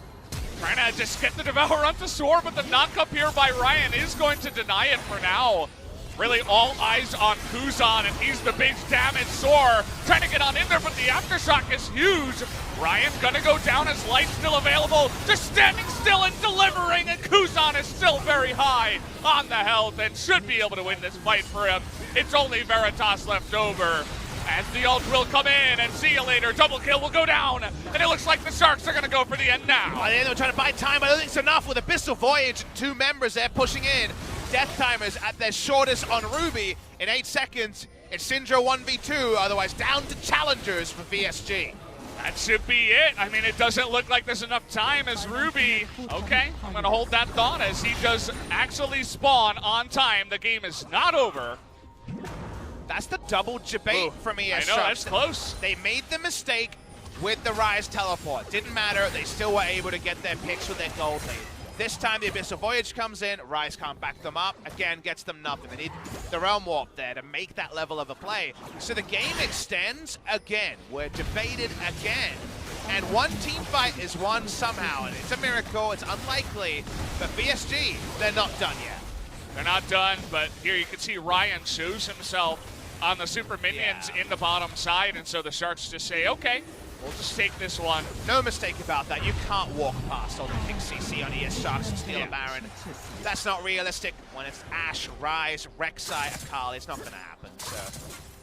trying to just get the Devour onto SoaR, but the knock-up here by Ryan is going to deny it for now. Really all eyes on Kuzan, and he's the big damage. SoaR trying to get on in there, but the aftershock is huge. Ryan gonna go down, his light still available, just standing still and delivering, and Kuzan is still very high on the health and should be able to win this fight for him. It's only Veritas left over. As the ult will come in, and see you later. Double kill will go down, and it looks like the Sharks are going to go for the end now. They're trying to buy time, but I don't think it's enough with Abyssal Voyage. 2 members there pushing in. Death timers at their shortest on Ruby in 8 seconds. It's Syndra 1v2, otherwise down to challengers for VSG. That should be it. I mean, it doesn't look like there's enough time as Ruby. Okay, I'm going to hold that thought as he does actually spawn on time. The game is not over. That's the double debate from ES Sharks. I know, that's close. They made the mistake with the Rise teleport. Didn't matter, they still were able to get their picks with their gold lead. This time the Abyssal Voyage comes in, Rise can't back them up, again gets them nothing. They need the Realm Warp there to make that level of a play. So the game extends again, we're debated again. And one team fight is won somehow, and it's a miracle, it's unlikely, but VSG, they're not done yet. They're not done, but here you can see Ryan shows himself on the super minions in the bottom side, and so the Sharks just say, okay, we'll just take this one. No mistake about that. You can't walk past all the King CC on ES Sharks and steal a Baron. That's not realistic when it's Ashe, Rise, Rek'Sai, Akali. It's not going to happen. So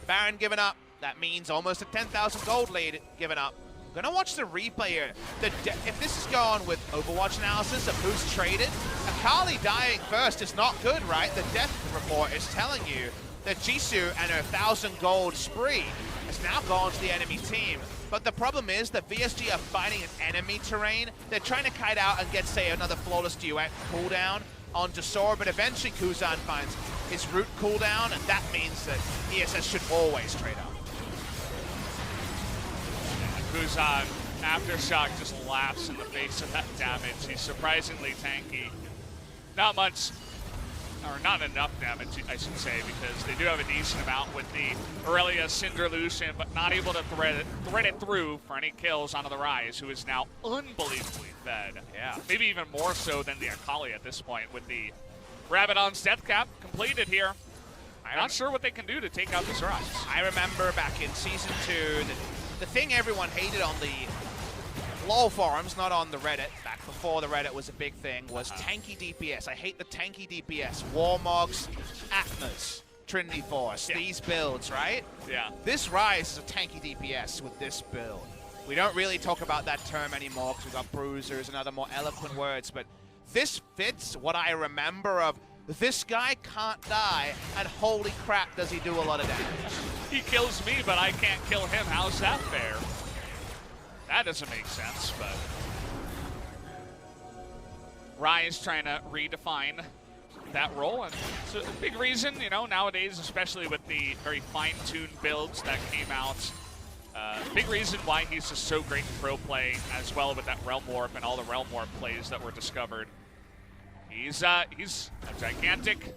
Baron given up. That means almost a 10,000 gold lead given up. I'm going to watch the replay here. If this is going with Overwatch analysis of who's traded, Akali dying first is not good, right? The death report is telling you that Jisu and her 1,000 gold spree has now gone to the enemy team. But the problem is that VSG are fighting an enemy terrain. They're trying to kite out and get, say, another Flawless Duet cooldown onto SoaR, but eventually Kuzan finds his root cooldown, and that means that ESS should always trade up. Kuzan, Aftershock just laughs in the face of that damage. He's surprisingly tanky. Not much, or not enough damage, I should say, because they do have a decent amount with the Aurelia Syndra Lucian, but not able to thread it through for any kills onto the Rise, who is now unbelievably fed. Yeah, maybe even more so than the Akali at this point, with the Rabadon's death cap completed here. I'm not sure what they can do to take out this Rise. I remember back in Season 2, the thing everyone hated on the LoL forums, not on the Reddit, back before the Reddit was a big thing, was tanky DPS. I hate the tanky DPS. Warmogs, Atmas, Trinity Force, these builds, right? Yeah. This Rise is a tanky DPS with this build. We don't really talk about that term anymore because we've got bruisers and other more eloquent words, but this fits what I remember of this guy can't die, and holy crap does he do a lot of damage. He kills me, but I can't kill him. How's that fair? That doesn't make sense, but Rise trying to redefine that role, and it's a big reason, you know, nowadays, especially with the very fine-tuned builds that came out. Big reason why he's just so great in pro play, as well with that Realm Warp and all the Realm Warp plays that were discovered. He's a gigantic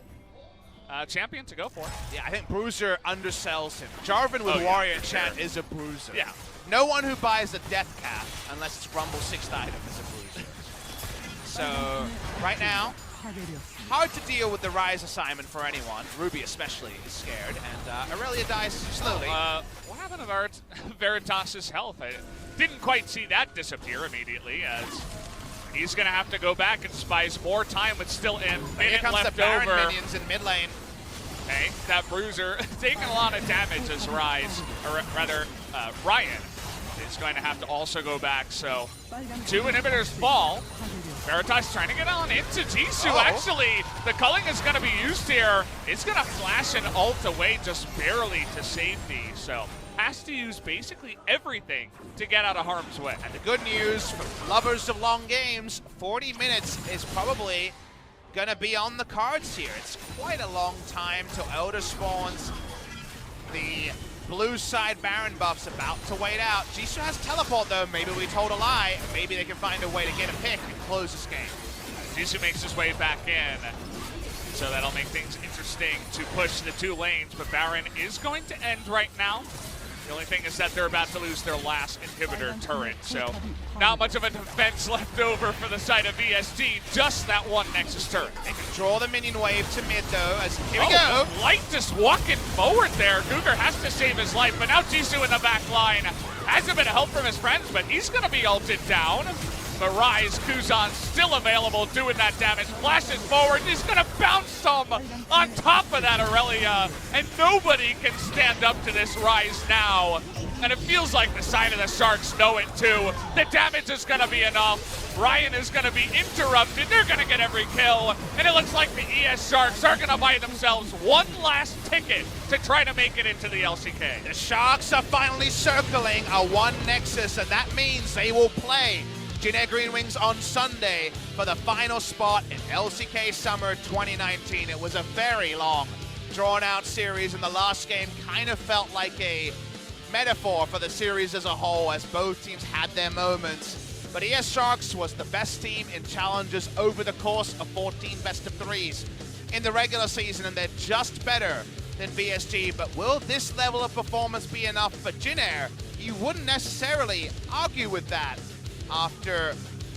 champion to go for. Yeah, I think Bruiser undersells him. Jarvan with Warrior Enchant is a Bruiser. Yeah. No one who buys a Death Cap, unless it's Rumble 6th item, is a Bruiser. So, right now, hard to deal with the Rise assignment for anyone. Ruby especially is scared, and Aurelia dies slowly. What happened to Veritas' health? I didn't quite see that disappear immediately, as he's going to have to go back and spies more time with still a minute here comes left the Baron over. Minions in mid lane. Okay, that Bruiser taking a lot of damage as Rise, or rather, Ryan is going to have to also go back. So 2 inhibitors fall. Veritas trying to get on into Jisu. Actually, the culling is going to be used here. It's going to flash an ult away just barely to safety. So has to use basically everything to get out of harm's way. And the good news for lovers of long games, 40 minutes is probably going to be on the cards here. It's quite a long time till Elder spawns. The blue side Baron buff's about to wait out. Jisu has teleport though, maybe we told a lie. Maybe they can find a way to get a pick and close this game. Jisu makes his way back in, so that'll make things interesting to push the two lanes, but Baron is going to end right now. The only thing is that they're about to lose their last inhibitor turret, so not much of a defense left over for the side of VSG, just that one Nexus turret. They can draw the minion wave to mid though, as here we go. Light just walking forward there. GuGer has to save his life, but now Jisu in the back line. Has a bit of help from his friends, but he's gonna be ulted down. But Rise, Kuzan still available, doing that damage. Flashes forward, he's gonna bounce some on top of that Aurelia, and nobody can stand up to this Rise now. And it feels like the side of the Sharks know it too. The damage is gonna be enough. Ryan is gonna be interrupted, they're gonna get every kill, and it looks like the ES Sharks are gonna buy themselves one last ticket to try to make it into the LCK. The Sharks are finally circling a one Nexus, and that means they will play GuGer Green Wings on Sunday for the final spot in LCK Summer 2019. It was a very long, drawn-out series, and the last game kind of felt like a metaphor for the series as a whole, as both teams had their moments. But ES Sharks was the best team in challenges over the course of 14 best-of-3s in the regular season, and they're just better than VSG. But will this level of performance be enough for GuGer? You wouldn't necessarily argue with that after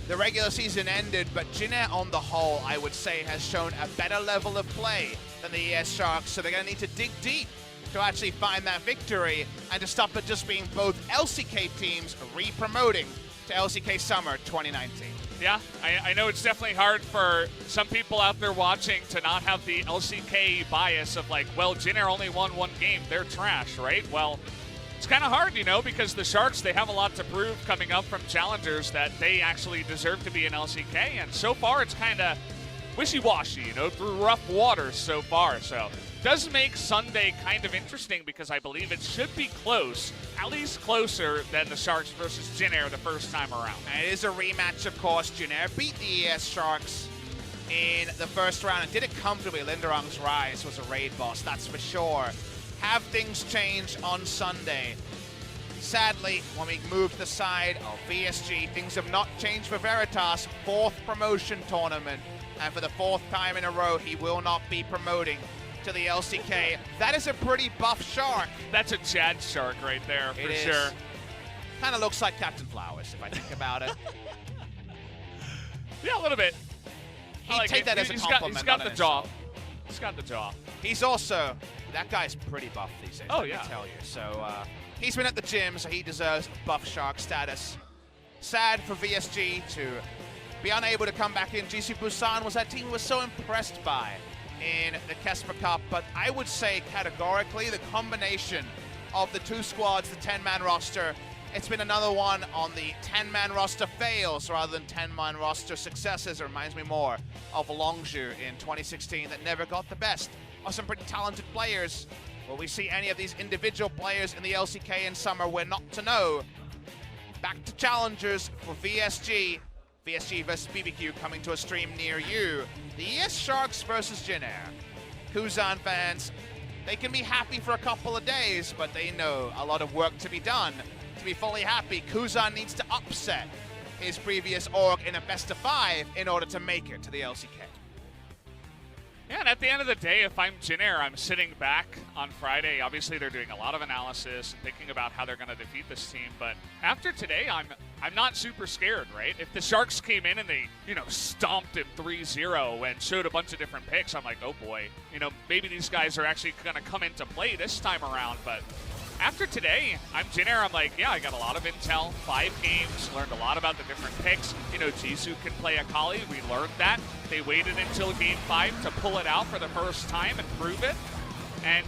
the regular season ended, but GuGer on the whole, I would say, has shown a better level of play than the ES Sharks, so they're going to need to dig deep to actually find that victory and to stop it just being both LCK teams re-promoting to LCK Summer 2019. Yeah, I know it's definitely hard for some people out there watching to not have the LCK bias of like, well, GuGer only won one game, they're trash, right? Well, it's kind of hard, you know, because the Sharks, they have a lot to prove coming up from challengers that they actually deserve to be in LCK, and so far it's kind of wishy-washy, you know, through rough waters so far. So does make Sunday kind of interesting because I believe it should be close, at least closer than the Sharks versus GuGer the first time around. And it is a rematch, of course. GuGer beat the ES Sharks in the first round and did it comfortably. Linderung's Rise was a raid boss, that's for sure. Have things changed on Sunday? Sadly, when we move to the side of VSG, things have not changed for Veritas. 4th promotion tournament, and for the 4th time in a row, he will not be promoting to the LCK. That is a pretty buff Shark. That's a Chad Shark right there, for it sure. Kind of looks like Captain Flowers, if I think about it. Yeah, a little bit. He'd take that as a compliment. He's got the jaw. He's got the jaw. He's also, that guy's pretty buff these days, oh, let me tell you. So he's been at the gym, so he deserves buff Shark status. Sad for VSG to be unable to come back in. Jisu Busan was that team we were so impressed by in the Kesper Cup, but I would say categorically the combination of the two squads, the 10-man roster, it's been another one on the 10-man roster fails rather than 10-man roster successes. It reminds me more of Longzhu in 2016 that never got the best of some pretty talented players. Will we see any of these individual players in the LCK in summer? We're not to know. Back to challengers for VSG. VSG versus BBQ coming to a stream near you. The ES Sharks versus GuGer. Kuzan fans, they can be happy for a couple of days, but they know a lot of work to be done. To be fully happy, Kuzan needs to upset his previous org in a best-of-5 in order to make it to the LCK. Yeah, and at the end of the day, if I'm GuGer, I'm sitting back on Friday. Obviously, they're doing a lot of analysis and thinking about how they're going to defeat this team. But after today, I'm not super scared, right? If the Sharks came in and they, you know, stomped him 3-0 and showed a bunch of different picks, I'm like, oh boy, you know, maybe these guys are actually going to come into play this time around. But after today, I'm GuGer, I'm like, yeah, I got a lot of intel, 5 games, learned a lot about the different picks. You know, Jisu can play Akali, we learned that. They waited until game 5 to pull it out for the first time and prove it. And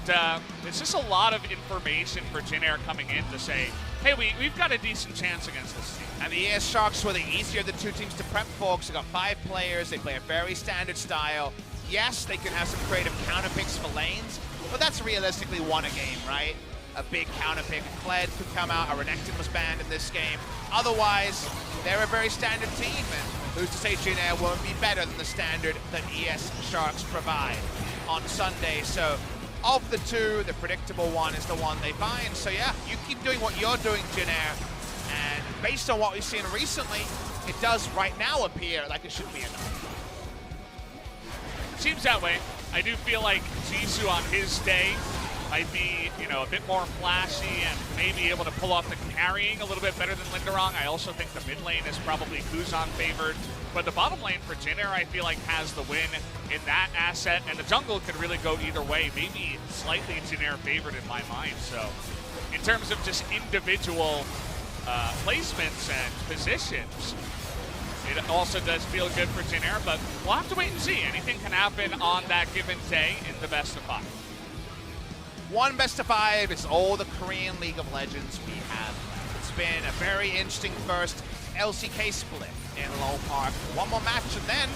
it's just a lot of information for GuGer coming in to say, hey, we've got a decent chance against this team. And the ES Sharks were the easier of the two teams to prep for because they've got 5 players. They play a very standard style. Yes, they can have some creative counter picks for lanes, but that's realistically one a game, right? A big counter pick. Kled could come out. A Renekton was banned in this game. Otherwise, they're a very standard team, and who's to say Jin Air won't be better than the standard that ES Sharks provide on Sunday. So of the two, the predictable one is the one they find. So yeah, you keep doing what you're doing, Jin Air, and based on what we've seen recently, it does right now appear like it should be enough. Seems that way. I do feel like Jisu on his day might be, a bit more flashy and maybe able to pull off the carrying a little bit better than Linderong. I also think the mid lane is probably Kuzan favored, but the bottom lane for Jin Air I feel like has the win in that asset, and the jungle could really go either way. Maybe slightly Jin Air favored in my mind. So in terms of just individual placements and positions, it also does feel good for Jin Air, but we'll have to wait and see. Anything can happen on that given day in the best of 5. One best of 5 is all the Korean League of Legends we have. It's been a very interesting first LCK split in Lowell Park. One more match and then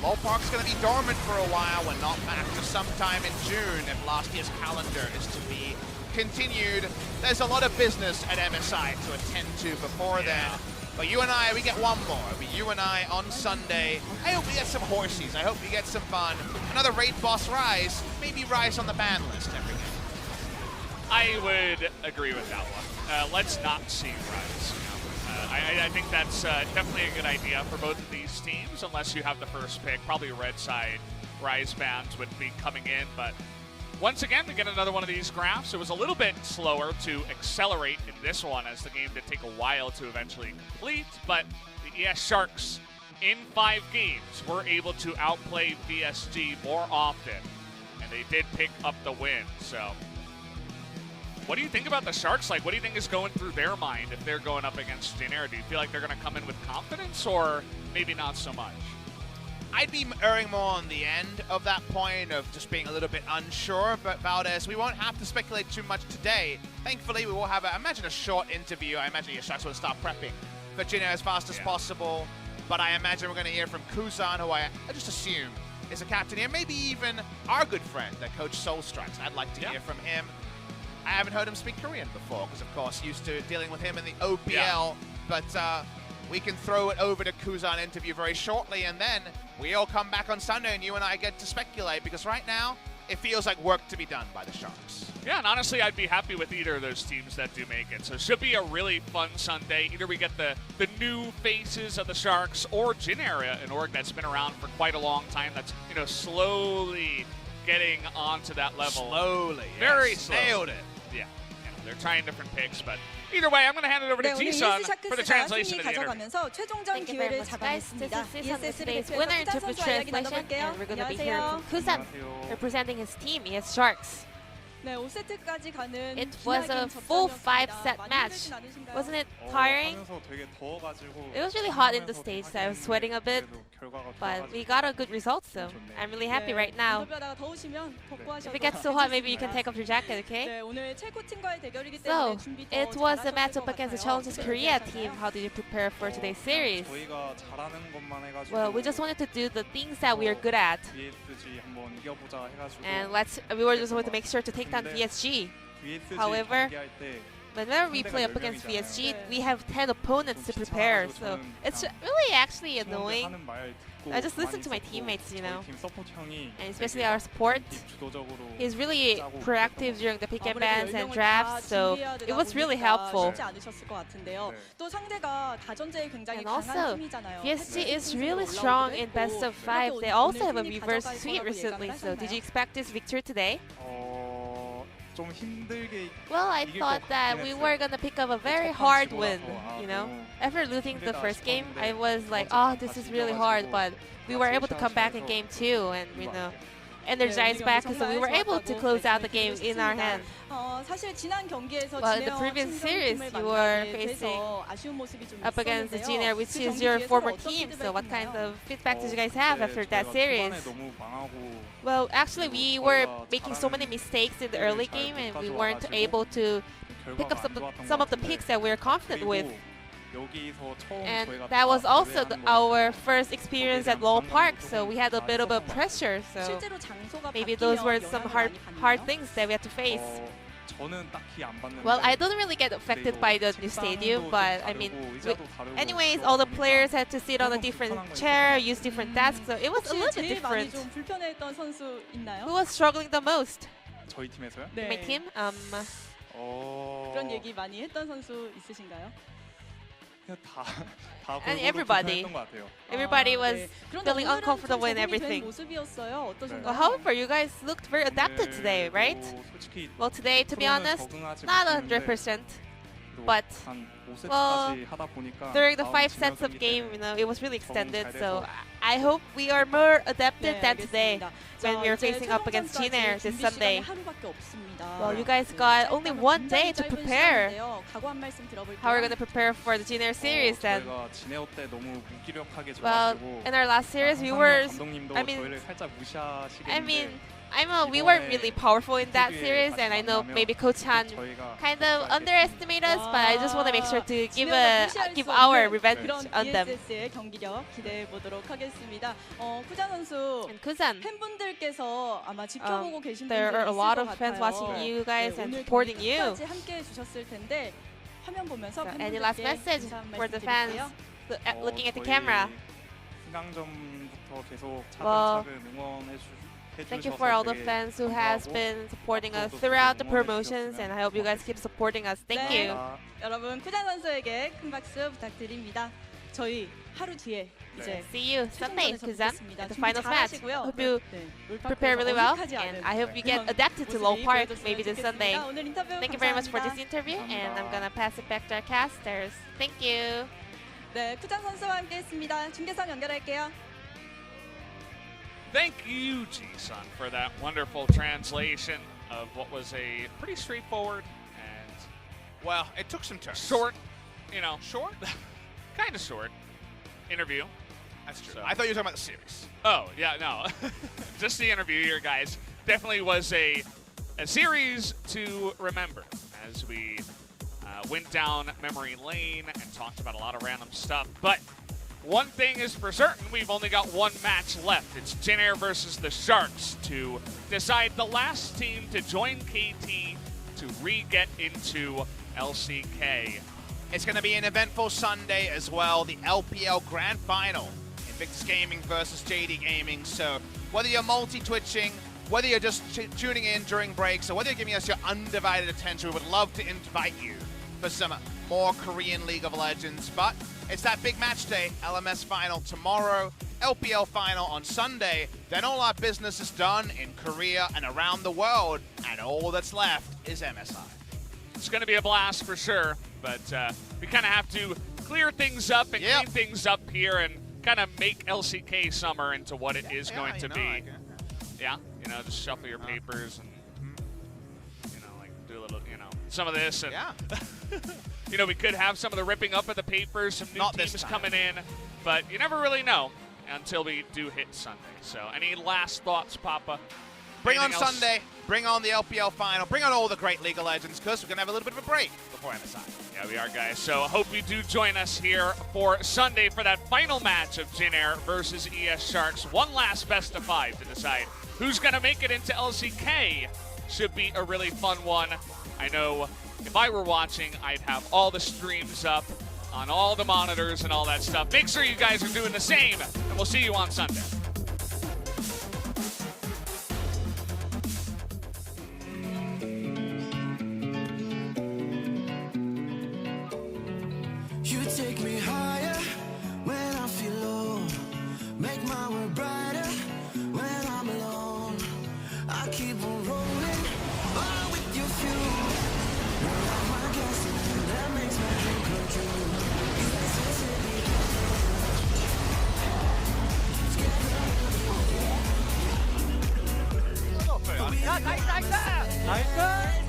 Lowell Park's going to be dormant for a while when not back to sometime in June if last year's calendar is to be continued. There's a lot of business at MSI to attend to before then. But you and I, we get one more. You and I on Sunday. I hope we get some horsies. I hope we get some fun. Another raid boss Rise. Maybe Rise on the ban list every game. I would agree with that one. Let's not see Rise. I think that's definitely a good idea for both of these teams, unless you have the first pick. Probably red side Rise bans would be coming in, but once again, we get another one of these graphs. It was a little bit slower to accelerate in this one as the game did take a while to eventually complete, but the ES Sharks in 5 games were able to outplay VSG more often, and they did pick up the win. So what do you think about the Sharks? Like, what do you think is going through their mind if they're going up against Jin Air? Do you feel like they're going to come in with confidence, or maybe not so much? I'd be erring more on the end of that point of just being a little bit unsure, but Valdez, we won't have to speculate too much today. Thankfully, we will have, imagine a short interview. I imagine your Sharks will start prepping for Jin Air as fast as possible, but I imagine we're going to hear from Kuzan, who I just assume is a captain here, maybe even our good friend, that Coach Soul Strikes. I'd like to hear from him. I haven't heard him speak Korean before, because of course, used to dealing with him in the OPL, but we can throw it over to Kuzan interview very shortly, and then we all come back on Sunday and you and I get to speculate, because right now, it feels like work to be done by the Sharks. Yeah, and honestly, I'd be happy with either of those teams that do make it. So it should be a really fun Sunday. Either we get the new faces of the Sharks or Jin Air, an org that's been around for quite a long time, that's, slowly getting onto that level. Slowly, Very slowly. Nailed it. Yeah, they're trying different picks, but either way, I'm going to hand it over to Jisu for the translation of the interview. Thank you very much, guys. This is Jisu, today's winner interpret translation, and we're going to be hearing from Kuzan, representing his team, ES Sharks. It was a full 5-set match. Wasn't it tiring? It was really hot in the stage, so I was sweating a bit, but we got a good result, so I'm really happy right now. If it gets too hot, maybe you can take off your jacket, okay? So, it was a matchup against the Challenges Korea team. How did you prepare for today's series? Well, we just wanted to do the things that we are good at. And we were just wanting to make sure to take down VSG. However, whenever we play up against VSG, we have 10 opponents to prepare, so it's really actually annoying. I just listen to my teammates, and especially our support. He's really proactive during the pick and bans and drafts, so it was really helpful. And also, VSG is really strong in best of 5. They also have a reverse sweep recently, so did you expect this victory today? Well, I thought that we were gonna pick up a very hard win, After losing the first game, I was like, oh, this is really hard, but we were able to come back in game 2 and, energized back, so we were able to close out the game in our hand. Well, in the previous series, you were facing up against the Jin Air, which is your former team, so what kind of feedback did you guys have after that series? Well, actually, we were making so many mistakes in the early game, and we weren't able to pick up some of the picks that we're confident with. And that was also our first experience at LoL Park, so we had a bit of a pressure. So maybe those were some hard things that we had to face. Well, I don't really get affected by the new stadium, but I mean, anyways, all the players had to sit on a different chair, use different desks, so it was a little bit different. Who was struggling the most? My team? 그런 얘기 많이 했던 선수 있으신가요? And everybody was feeling uncomfortable in everything. Well, however, you guys looked very adapted today, right? Well, today, to be honest, not 100%, but well, during the 5 sets of game, you know, it was really extended. So I hope we are more adapted than today when we are facing up against GuGer this Sunday. Well, you guys got only 1 day to prepare. How are we going to prepare for the GuGer series then? Well, in our last series, we were, we weren't really powerful in that series, and I know maybe Kuzan kind of underestimated us, but I just want to make sure to give our revenge on them. And Kuzan, there are a lot of fans watching you guys and supporting you. So any last message for the fans looking at the camera? Well, thank you for all the fans who has been supporting us throughout the promotions, and I hope you guys keep supporting us. Thank you. 여러분 쿠잔 선수에게 큰 박수 부탁드립니다. 저희 하루 뒤에 이제 see you Sunday, Kuzan, at the finals match. Hope you prepare really well, and I hope you get adapted to LoL Park maybe this Sunday. Thank you very much for this interview, and I'm gonna pass it back to our casters. Thank you. 네, 쿠잔 선수와 함께했습니다. 중계선 연결할게요. Thank you, Jisu, for that wonderful translation of what was a pretty straightforward and, well, it took some turns. Short, short? Kind of short interview. That's true. So. I thought you were talking about the series. Oh, yeah, no. Just the interview here, guys. Definitely was a series to remember as we went down memory lane and talked about a lot of random stuff. But one thing is for certain, we've only got 1 match left. It's GuGer versus the Sharks to decide the last team to join KT to re-get into LCK. It's going to be an eventful Sunday as well, the LPL Grand Final. Invictus Gaming versus JD Gaming. So whether you're multi-twitching, whether you're just tuning in during breaks, or whether you're giving us your undivided attention, we would love to invite you for some more Korean League of Legends. But it's that big match day, LMS Final tomorrow, LPL Final on Sunday. Then all our business is done in Korea and around the world, and all that's left is MSI. It's going to be a blast for sure, but we kind of have to clear things up and clean things up here and kind of make LCK Summer into what it is going to be. Yeah, just shuffle your papers and, like do a little, some of this. And, we could have some of the ripping up of the papers, some new teams coming in, but you never really know until we do hit Sunday. So any last thoughts, Papa? Bring on Sunday, bring on the LPL Final, bring on all the great League of Legends, because we're going to have a little bit of a break before MSI. Yeah, we are, guys. So I hope you do join us here for Sunday for that final match of GuGer versus ES Sharks. One last best of 5 to decide who's going to make it into LCK. Should be a really fun one. I know if I were watching, I'd have all the streams up on all the monitors and all that stuff. Make sure you guys are doing the same, and we'll see you on Sunday. Take me higher when I feel low. Make my world brighter when I'm alone. I keep on rolling on with your fuel. You're like my gasoline that makes my dream come true. 야, 나이스!